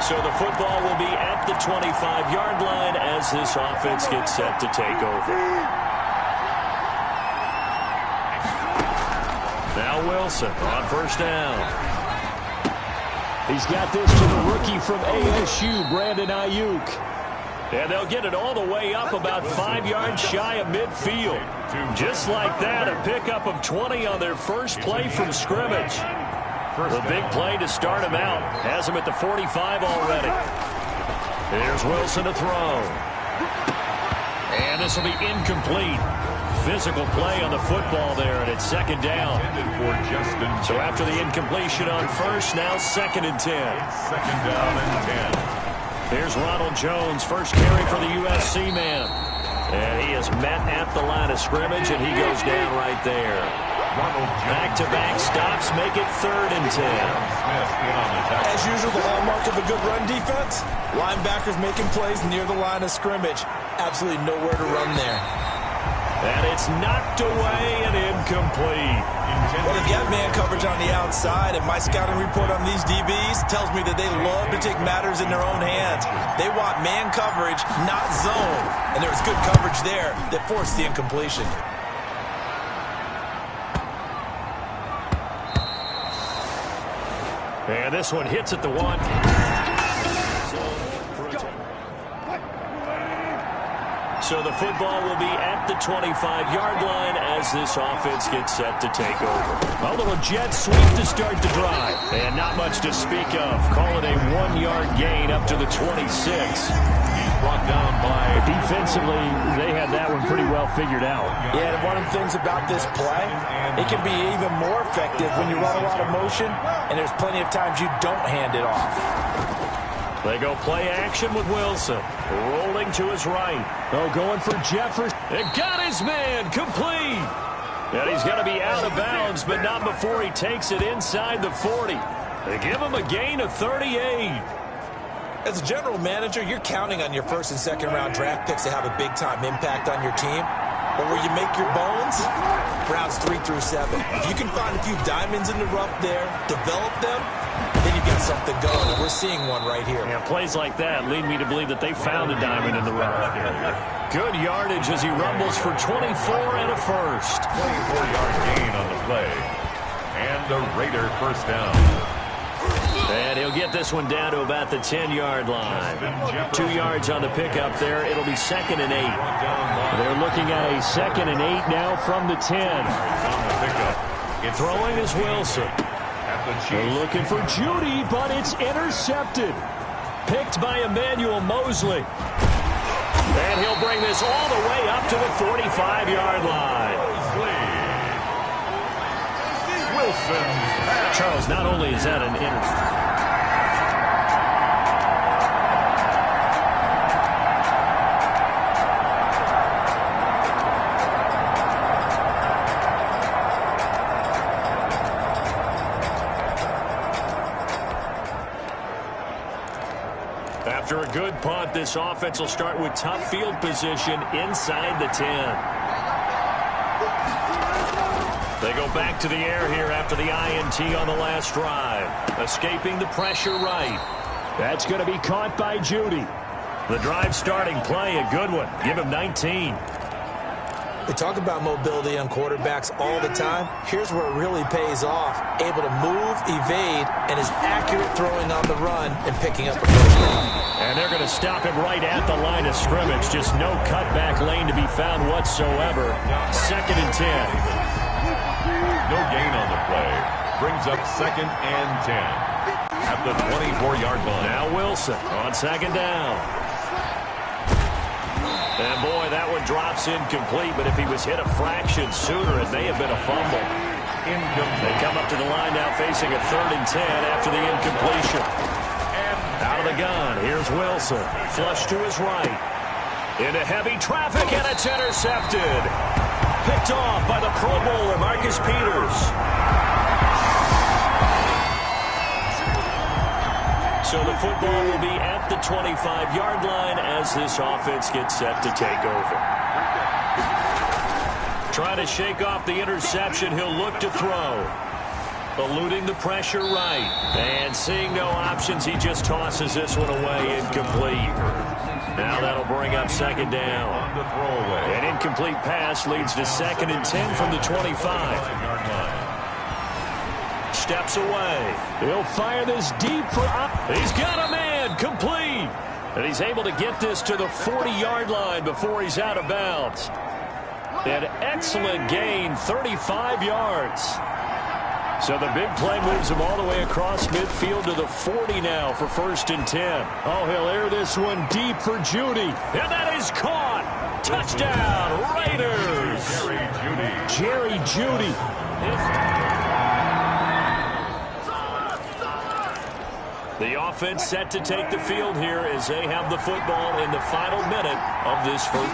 So the football will be at the 25-yard line as this offense gets set to take over. Now Wilson on first down. He's got this to the rookie from ASU, Brandon Ayuk. And they'll get it all the way up about 5 yards shy of midfield. Just like that, a pickup of 20 on their first play from scrimmage. The big play to start him out. Has him at the 45 already. Here's Wilson to throw. And this will be incomplete. Physical play on the football there, and it's second down. So after the incompletion on first, now 2nd and 10. Second down and 10. Here's Ronald Jones, first carry for the USC man. And he is met at the line of scrimmage, and he goes down right there. Back-to-back stops make it 3rd and 10. As usual, the hallmark of a good run defense, linebackers making plays near the line of scrimmage. Absolutely nowhere to run there. And it's knocked away and incomplete. Well, they get man coverage on the outside, and my scouting report on these DBs tells me that they love to take matters in their own hands. They want man coverage, not zone. And there was good coverage there that forced the incompletion. And this one hits at the 1. So the football will be at the 25-yard line as this offense gets set to take over. A little jet sweep to start the drive. And not much to speak of. Call it a 1-yard gain up to the 26. He's brought down by... Defensively, they had that one pretty well figured out. Yeah, and one of the things about this play, it can be even more effective when you run a lot of motion, and there's plenty of times you don't hand it off. They go play action with Wilson. Rolling to his right. Oh, going for Jefferson. It got his man complete. And he's going to be out of bounds, but not before he takes it inside the 40. They give him a gain of 38. As a general manager, you're counting on your 1st and 2nd round draft picks to have a big-time impact on your team. But where you make your bones, rounds 3 through 7. If you can find a few diamonds in the rough there, develop them, then you got something going, and we're seeing one right here. Yeah, plays like that lead me to believe that they found a diamond in the rough. Good yardage as he rumbles for 24 and a first. 24-yard gain on the play. And a Raider first down. And he'll get this one down to about the 10-yard line. 2 yards on the pickup there. It'll be 2nd and 8. They're looking at a 2nd and 8 now from the 10. Throwing is Wilson. They're looking for Judy, but it's intercepted. Picked by Emmanuel Mosley. And he'll bring this all the way up to the 45-yard line. Charles, not only is that an interception. After a good punt, this offense will start with tough field position inside the 10. They go back to the air here after the INT on the last drive. Escaping the pressure right. That's going to be caught by Judy. The drive starting play, a good one. Give him 19. We talk about mobility on quarterbacks all the time. Here's where it really pays off. Able to move, evade, and is accurate throwing on the run and picking up a first down. And they're going to stop him right at the line of scrimmage. Just no cutback lane to be found whatsoever. 2nd and 10. No gain on the play. Brings up 2nd and 10 at the 24-yard line. Now Wilson on 2nd down. And boy, that one drops incomplete, but if he was hit a fraction sooner, it may have been a fumble. They come up to the line now facing a 3rd and 10 after the incompletion. Out of the gun, here's Wilson. Flush to his right. Into heavy traffic, and it's intercepted. Picked off by the Pro Bowler, Marcus Peters. So the football will be at the 25-yard line as this offense gets set to take over. Trying to shake off the interception, he'll look to throw. Eluding the pressure right. And seeing no options, he just tosses this one away, incomplete. Now that'll bring up 2nd down. An incomplete pass leads to 2nd and 10 from the 25. Steps away. He'll fire this deep for up. He's got a man, complete. And he's able to get this to the 40-yard line before he's out of bounds. An excellent gain, 35 yards. So the big play moves him all the way across midfield to the 40 now for 1st and 10. Oh, he'll air this one deep for Judy. And that is caught. Touchdown, Raiders. Jerry Judy. The offense set to take the field here as they have the football in the final minute of this first.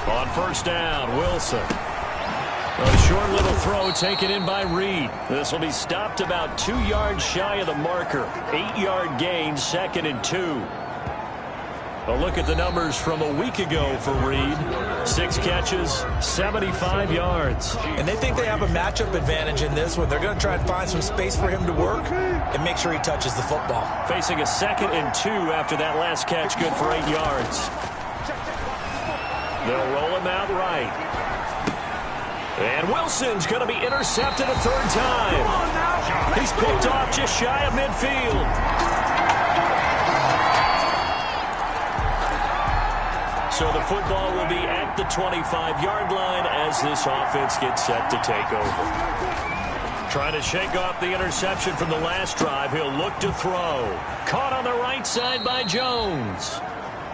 On 1st down, Wilson. A short little throw taken in by Reed. This will be stopped about 2 yards shy of the marker. 8-yard gain, 2nd and 2. A look at the numbers from a week ago for Reed. 6 catches, 75 yards. And they think they have a matchup advantage in this one. They're going to try and find some space for him to work and make sure he touches the football. Facing a 2nd and 2 after that last catch, good for 8 yards. They'll roll him out right. And Wilson's going to be intercepted a 3rd time. He's picked off just shy of midfield. So the football will be at the 25-yard line as this offense gets set to take over. Trying to shake off the interception from the last drive. He'll look to throw. Caught on the right side by Jones.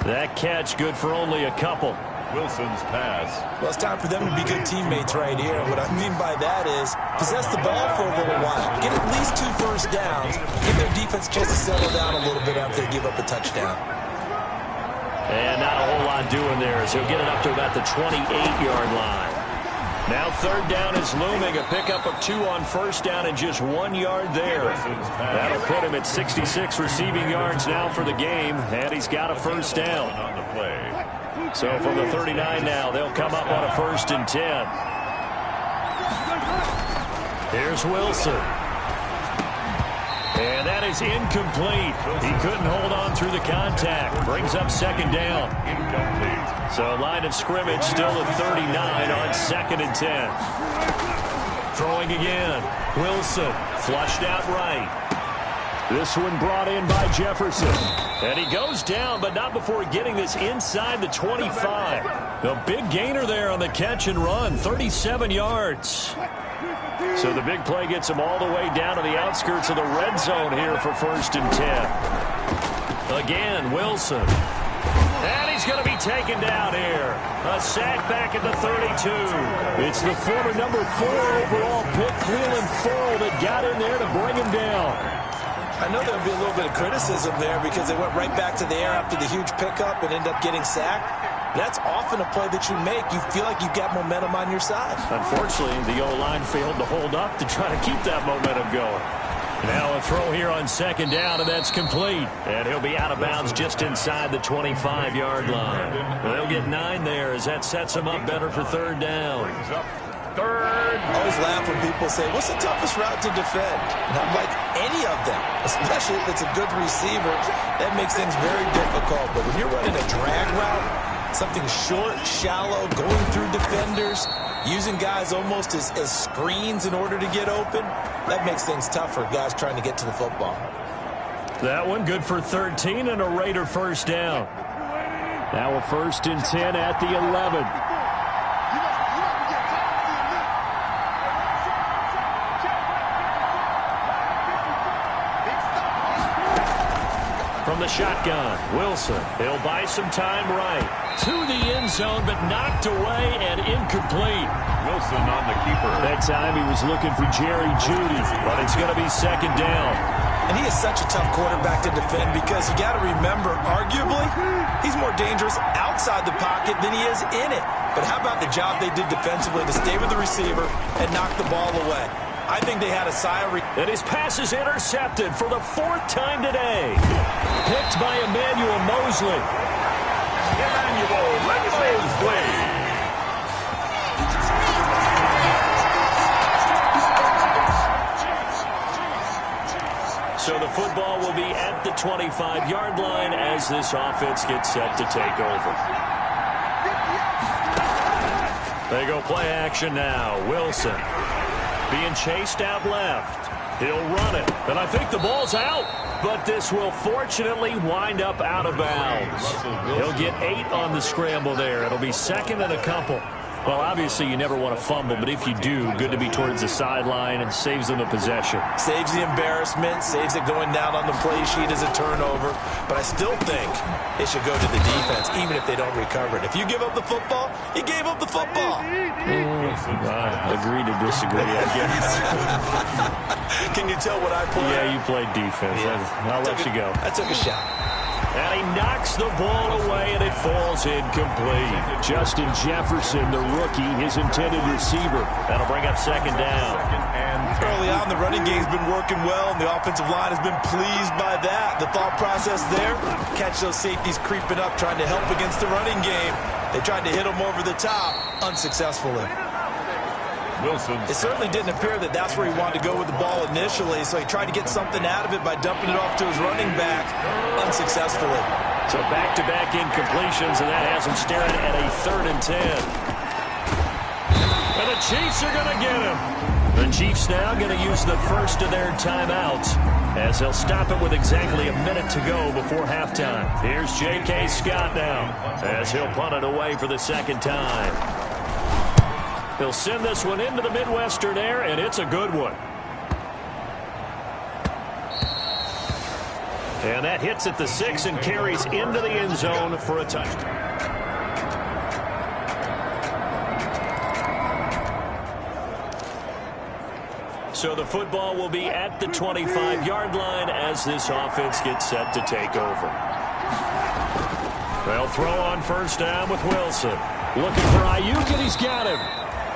That catch good for only a couple. Wilson's pass. Well, it's time for them to be good teammates right here. What I mean by that is possess the ball for a little while. Get at least 2 first downs. Give their defense a chance to settle down a little bit after they give up a touchdown. And not a whole lot doing there as he'll get it up to about the 28-yard line. Now 3rd down is looming. A pickup of 2 on 1st down and just 1 yard there. That'll put him at 66 receiving yards now for the game. And he's got a 1st down. On the play. So from the 39 now, they'll come up on a 1st and 10. Here's Wilson. And that is incomplete. He couldn't hold on through the contact. Brings up 2nd down. Incomplete. So line of scrimmage still at 39 on 2nd and 10. Throwing again. Wilson flushed out right. This one brought in by Jefferson. And he goes down, but not before getting this inside the 25. A big gainer there on the catch and run, 37 yards. So the big play gets him all the way down to the outskirts of the red zone here for 1st and 10. Again, Wilson. And he's going to be taken down here. A sack back at the 32. It's the former number 4 overall pick, Cleveland Ferrell, that got in there to bring him down. I know there'll be a little bit of criticism there because they went right back to the air after the huge pickup and ended up getting sacked. That's often a play that you make. You feel like you've got momentum on your side. Unfortunately, the O-line failed to hold up to try to keep that momentum going. Now a throw here on 2nd down, and that's complete. And he'll be out of bounds just inside the 25-yard line. They'll get 9 there as that sets him up better for 3rd down. I always laugh when people say, what's the toughest route to defend? And I'm like, any of them, especially if it's a good receiver. That makes things very difficult. But when you're running a drag route, Something short, shallow, going through defenders, using guys almost as screens in order to get open. That makes things tough for guys trying to get to the football. That one good for 13 and a Raider first down. Now a 1st and 10 at the 11. From the shotgun, Wilson. He'll buy some time right. To the end zone, but knocked away and incomplete. Wilson on the keeper. That time he was looking for Jerry Jeudy, but it's going to be 2nd down. And he is such a tough quarterback to defend because you got to remember, arguably, he's more dangerous outside the pocket than he is in it. But how about the job they did defensively to stay with the receiver and knock the ball away? I think they had a sigh of and his pass is intercepted for the 4th time today. Picked by Emmanuel Mosley. Emmanuel Mosley. So the football will be at the 25-yard line as this offense gets set to take over. They go play action now. Wilson being chased out left. He'll run it, and I think the ball's out. But this will fortunately wind up out of bounds. He'll get 8 on the scramble there. It'll be 2nd and a couple. Well, obviously, you never want to fumble, but if you do, good to be towards the sideline and saves them a possession. Saves the embarrassment, saves it going down on the play sheet as a turnover. But I still think it should go to the defense, even if they don't recover it. If you give up the football, you gave up the football. I agree to disagree, I guess. Can you tell what I played? Yeah, you played defense. Yeah. I'll let you go. I took a shot. And he knocks the ball away, and it falls incomplete. Justin Jefferson, the rookie, his intended receiver. That'll bring up 2nd down. Early on, the running game's been working well, and the offensive line has been pleased by that. The thought process there, catch those safeties creeping up, trying to help against the running game. They tried to hit them over the top, unsuccessfully. Wilson. It certainly didn't appear that that's where he wanted to go with the ball initially, so he tried to get something out of it by dumping it off to his running back, unsuccessfully. So back-to-back incompletions, and that has him staring at a 3rd and 10. And the Chiefs are going to get him. The Chiefs now going to use the first of their timeouts as they'll stop it with exactly a minute to go before halftime. Here's J.K. Scott now as he'll punt it away for the 2nd time. He'll send this one into the Midwestern air, and it's a good one. And that hits at the 6 and carries into the end zone for a touchdown. So the football will be at the 25-yard line as this offense gets set to take over. They'll throw on 1st down with Wilson. Looking for Ayuk, and he's got him.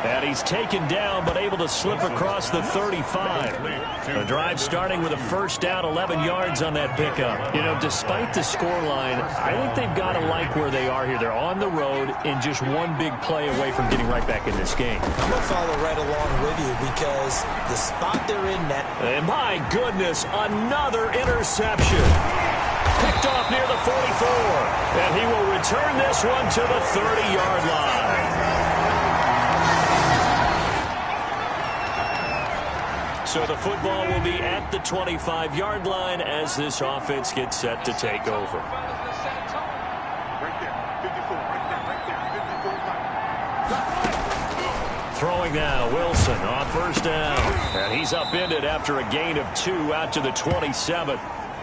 And he's taken down, but able to slip across the 35. The drive starting with a 1st down, 11 yards on that pickup. You know, despite the scoreline, I think they've got to like where they are here. They're on the road and just one big play away from getting right back in this game. I'm going to follow right along with you because the spot they're in net. And my goodness, another interception. Picked off near the 44. And he will return this one to the 30-yard line. So the football will be at the 25-yard line as this offense gets set to take over. Throwing now, Wilson on 1st down. And he's upended after a gain of 2 out to the 27.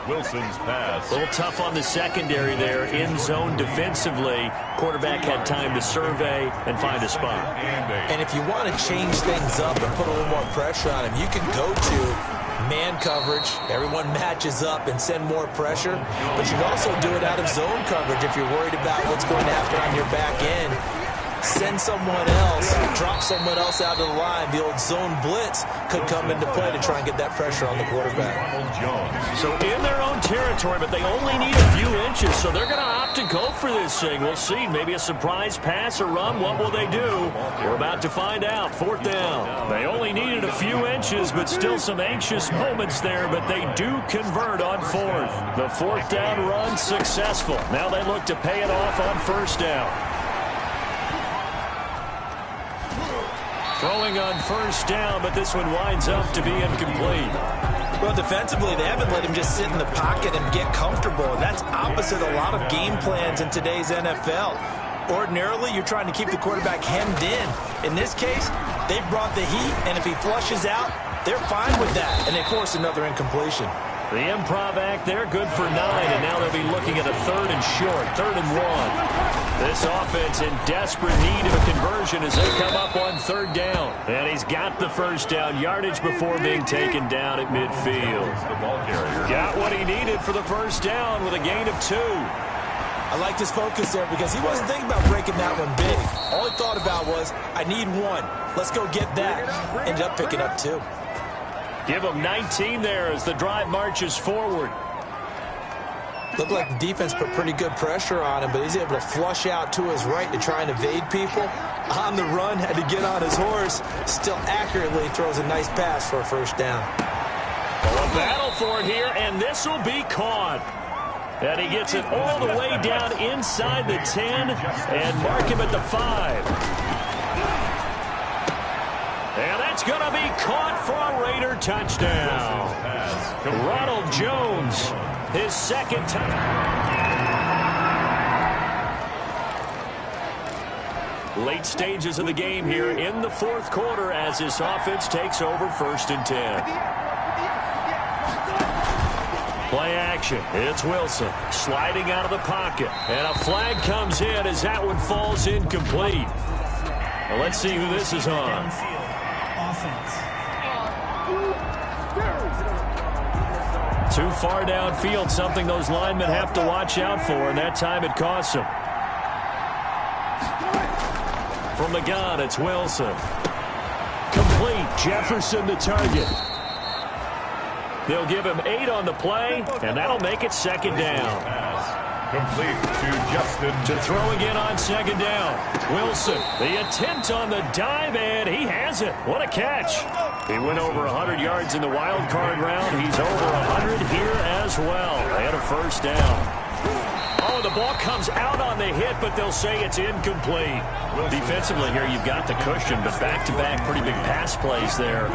Wilson's pass. A little tough on the secondary there. In zone defensively. Quarterback had time to survey and find a spot. And if you want to change things up and put a little more pressure on him, you can go to man coverage. Everyone matches up and send more pressure. But you can also do it out of zone coverage if you're worried about what's going to happen on your back end. Send someone else, drop someone else out of the line. The old zone blitz could come into play to try and get that pressure on the quarterback. So in their own territory, but they only need a few inches, so they're going to opt to go for this thing. We'll see. Maybe a surprise pass or run. What will they do? We're about to find out. 4th down. They only needed a few inches, but still some anxious moments there, but they do convert on 4th. The 4th down run successful. Now they look to pay it off on 1st down. Throwing on first down, but this one winds up to be incomplete. Well, defensively, they haven't let him just sit in the pocket and get comfortable. And that's opposite a lot of game plans in today's NFL. Ordinarily, you're trying to keep the quarterback hemmed in. In this case, they brought the heat, and if he flushes out, they're fine with that, and they force another incompletion. The improv act there, good for 9, and now they'll be looking at a 3rd and short, 3rd and 1. This offense in desperate need of a conversion as they come up on 3rd down. And he's got the first down yardage before being taken down at midfield. Got what he needed for the first down with a gain of 2. I liked his focus there because he wasn't thinking about breaking that one big. All he thought about was, I need 1. Let's go get that. Ended up picking up 2. Give him 19 there as the drive marches forward. Looked like the defense put pretty good pressure on him, but he's able to flush out to his right to try and evade people. On the run, had to get on his horse. Still accurately throws a nice pass for a first down. Well, a battle for it here, and this will be caught. And he gets it all the way down inside the 10 and mark him at the 5. And that's going to be caught for a Raider touchdown. Ronald Jones, his second time. Late stages of the game here in the 4th quarter as this offense takes over 1st and 10. Play action. It's Wilson sliding out of the pocket. And a flag comes in as that one falls incomplete. Well, let's see who this is on. Too far downfield, something those linemen have to watch out for, and that time it costs them. From the gun, it's Wilson. Complete. Jefferson the target. They'll give him 8 on the play, and that'll make it 2nd down. Complete to Justin. To throw again on 2nd down. Wilson, the attempt on the dive, and he has it. What a catch. He went over 100 yards in the wild card round. He's over 100 here as well. They had a first down. Oh, the ball comes out on the hit, but they'll say it's incomplete. Defensively here, you've got the cushion, but back-to-back pretty big pass plays there.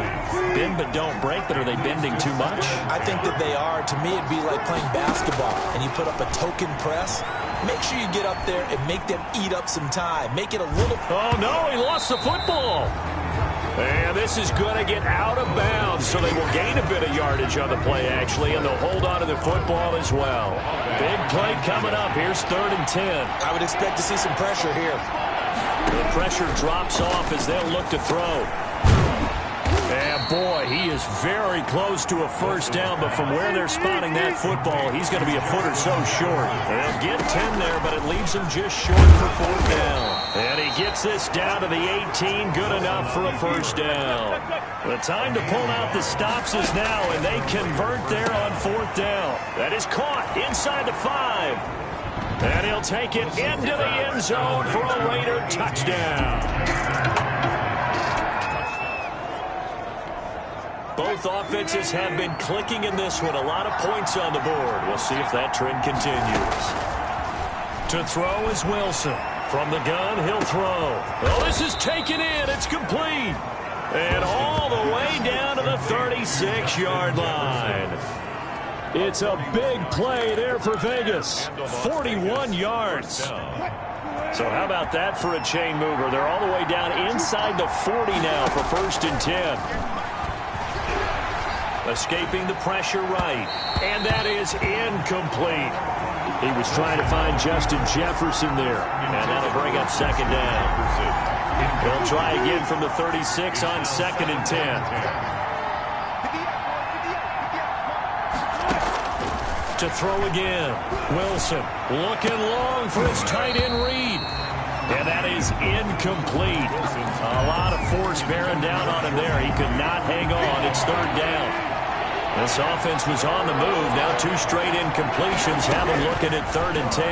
Bend but don't break, but are they bending too much? I think that they are. To me, it'd be like playing basketball, and you put up a token press. Make sure you get up there and make them eat up some time. Make it a little... Oh, no, he lost the football. And this is going to get out of bounds, so they will gain a bit of yardage on the play, actually, and they'll hold on to the football as well. Big play coming up. Here's 3rd and 10. I would expect to see some pressure here. The pressure drops off as they'll look to throw. And, boy, he is very close to a first down, but from where they're spotting that football, he's going to be a foot or so short. They'll get 10 there, but it leaves him just short for 4th down. And he gets this down to the 18, good enough for a first down. The time to pull out the stops is now, and they convert there on 4th down. That is caught inside the 5. And he'll take it into the end zone for a Raider touchdown. Both offenses have been clicking in this one. A lot of points on the board. We'll see if that trend continues. To throw is Wilson. From the gun, he'll throw. Oh, this is taken in. It's complete. And all the way down to the 36-yard line. It's a big play there for Vegas. 41 yards. So how about that for a chain mover? They're all the way down inside the 40 now for 1st and 10. Escaping the pressure right. And that is incomplete. He was trying to find Justin Jefferson there. And that'll bring up 2nd down. He'll try again from the 36 on 2nd and 10. To throw again. Wilson looking long for his tight end read. And that is incomplete. A lot of force bearing down on him there. He could not hang on. It's 3rd down. This offense was on the move. Now 2 straight incompletions have him looking at 3rd and 10.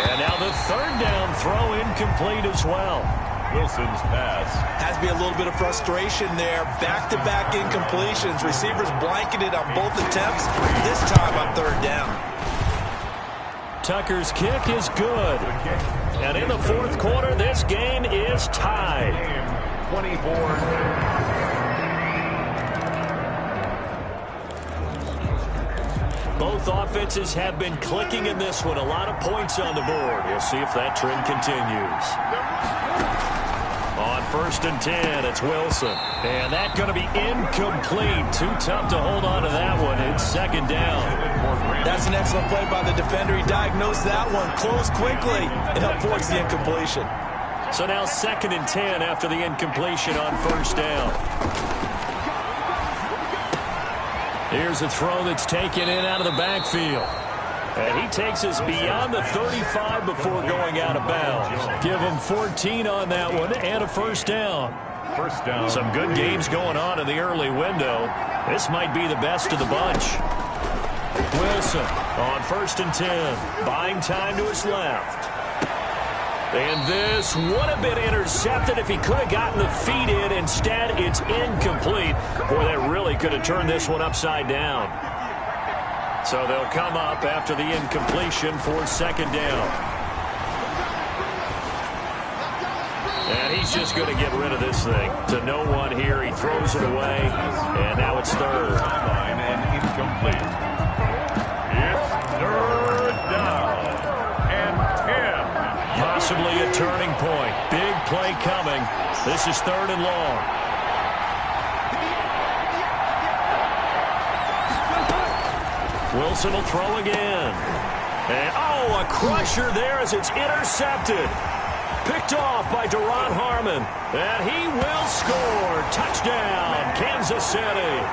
And now the 3rd down throw incomplete as well. Wilson's pass. Has to be a little bit of frustration there. Back-to-back incompletions. Receivers blanketed on both attempts. This time on 3rd down. Tucker's kick is good. And in the fourth quarter, this game is tied. 24. Both offenses have been clicking in this one. A lot of points on the board. We'll see if that trend continues. On 1st and 10, it's Wilson. And that's going to be incomplete. Too tough to hold on to that one. It's 2nd down. That's an excellent play by the defender. He diagnosed that one, closed quickly, and helped force the incompletion. So now 2nd and 10 after the incompletion on 1st down. Here's a throw that's taken in out of the backfield. And he takes us beyond the 35 before going out of bounds. Give him 14 on that one and a 1st down. First down. Some good games going on in the early window. This might be the best of the bunch. Wilson on 1st and 10. Buying time to his left. And this would have been intercepted if he could have gotten the feet in. Instead, it's incomplete. Boy, that really could have turned this one upside down. So they'll come up after the incompletion for 2nd down. And he's just going to get rid of this thing. To no one here, he throws it away. And now it's 3rd. And incomplete. It's 3rd down. And 10. Possibly a turning point. Big play coming. This is 3rd and long. Wilson will throw again. And, oh, a crusher there as it's intercepted. Picked off by Duron Harmon. And he will score. Touchdown, Kansas City.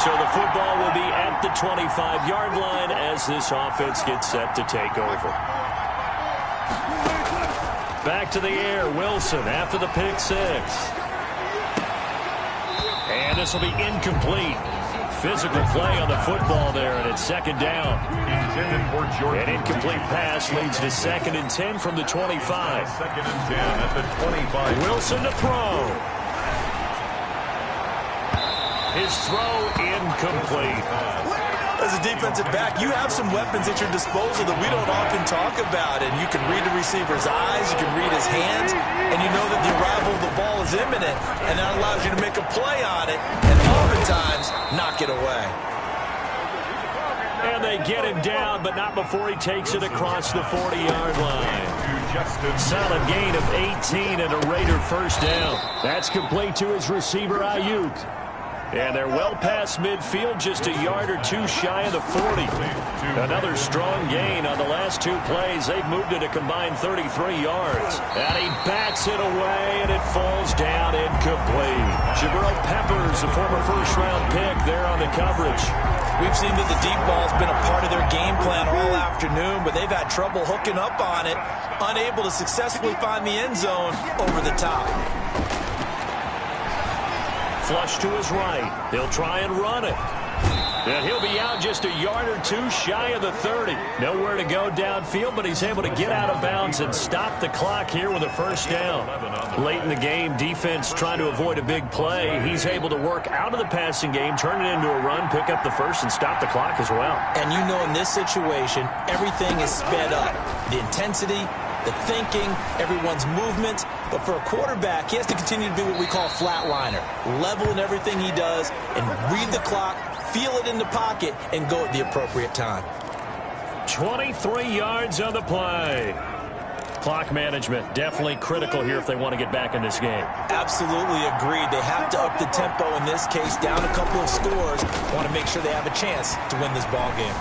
So the football will be at the 25-yard line as this offense gets set to take over. Back to the air, Wilson after the pick 6. And this will be incomplete. Physical play on the football there, and it's 2nd down. An incomplete pass leads to 2nd and 10 from the 25. 2nd and 10 at the 25. Wilson to throw. His throw incomplete. As a defensive back, you have some weapons at your disposal that we don't often talk about. And you can read the receiver's eyes, you can read his hands, and you know that the arrival of the ball is imminent. And that allows you to make a play on it and oftentimes knock it away. And they get him down, but not before he takes it across the 40-yard line. Solid gain of 18 and a Raider 1st down. That's complete to his receiver, Ayuk. And they're well past midfield, just a yard or 2 shy of the 40. Another strong gain on the last 2 plays. They've moved it a combined 33 yards. And he bats it away, and it falls down incomplete. Jabril Peppers, a former 1st-round pick, there on the coverage. We've seen that the deep ball's been a part of their game plan all afternoon, but they've had trouble hooking up on it, unable to successfully find the end zone over the top. Flush to his right. He'll try and run it. And he'll be out just a yard or 2 shy of the 30. Nowhere to go downfield, but he's able to get out of bounds and stop the clock here with a 1st down. Late in the game, defense trying to avoid a big play. He's able to work out of the passing game, turn it into a run, pick up the 1st, and stop the clock as well. And you know in this situation, everything is sped up. The intensity, the thinking, everyone's movement. But for a quarterback, he has to continue to be what we call flatliner. Level in everything he does and read the clock, feel it in the pocket, and go at the appropriate time. 23 yards on the play. Clock management definitely critical here if they want to get back in this game. Absolutely agreed. They have to up the tempo in this case, down a couple of scores. Want to make sure they have a chance to win this ball game.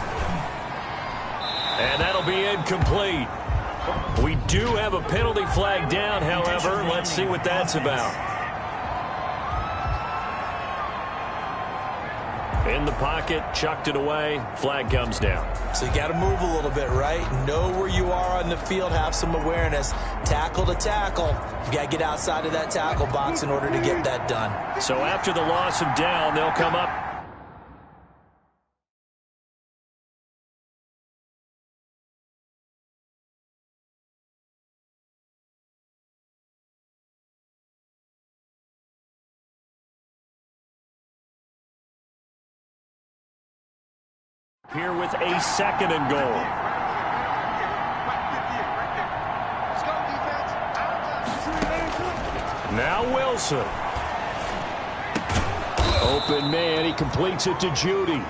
And that'll be incomplete. We do have a penalty flag down, however. Let's see what that's about. In the pocket, chucked it away, flag comes down. So you got to move a little bit, right? Know where you are on the field, have some awareness. Tackle to tackle. You got to get outside of that tackle box in order to get that done. So after the loss of down, they'll come up here with a second and goal. Now Wilson. Open man, he completes it to Judy.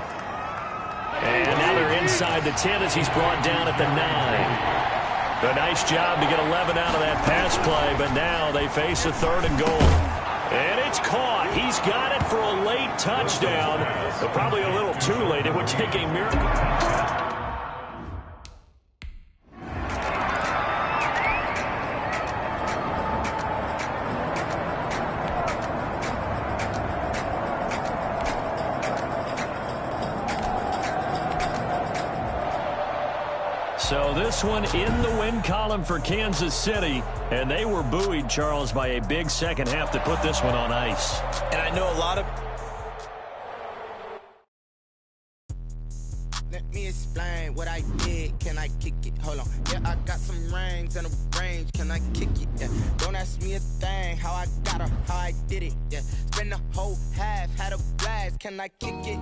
And now they're inside the 10 as he's brought down at the 9. A nice job to get 11 out of that pass play, but now they face a third and goal. And it's caught. He's got it for a late touchdown, but probably a little too late. It would take a miracle. So this one in the win column for Kansas City, and they were buoyed, Charles, by a big second half to put this one on ice. And I know a lot of... Let me explain what I did. Can I kick it? Hold on. Yeah, I got some rings and a range. Can I kick it? Yeah. Don't ask me a thing. How I got her, how I did it. Yeah. Spend the whole half, had a blast. Can I kick it?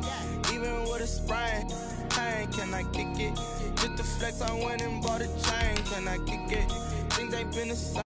Even with a sprain. Pain, can I kick it? Just to flex, I went and bought a chain. Can I kick it? Things ain't been the same.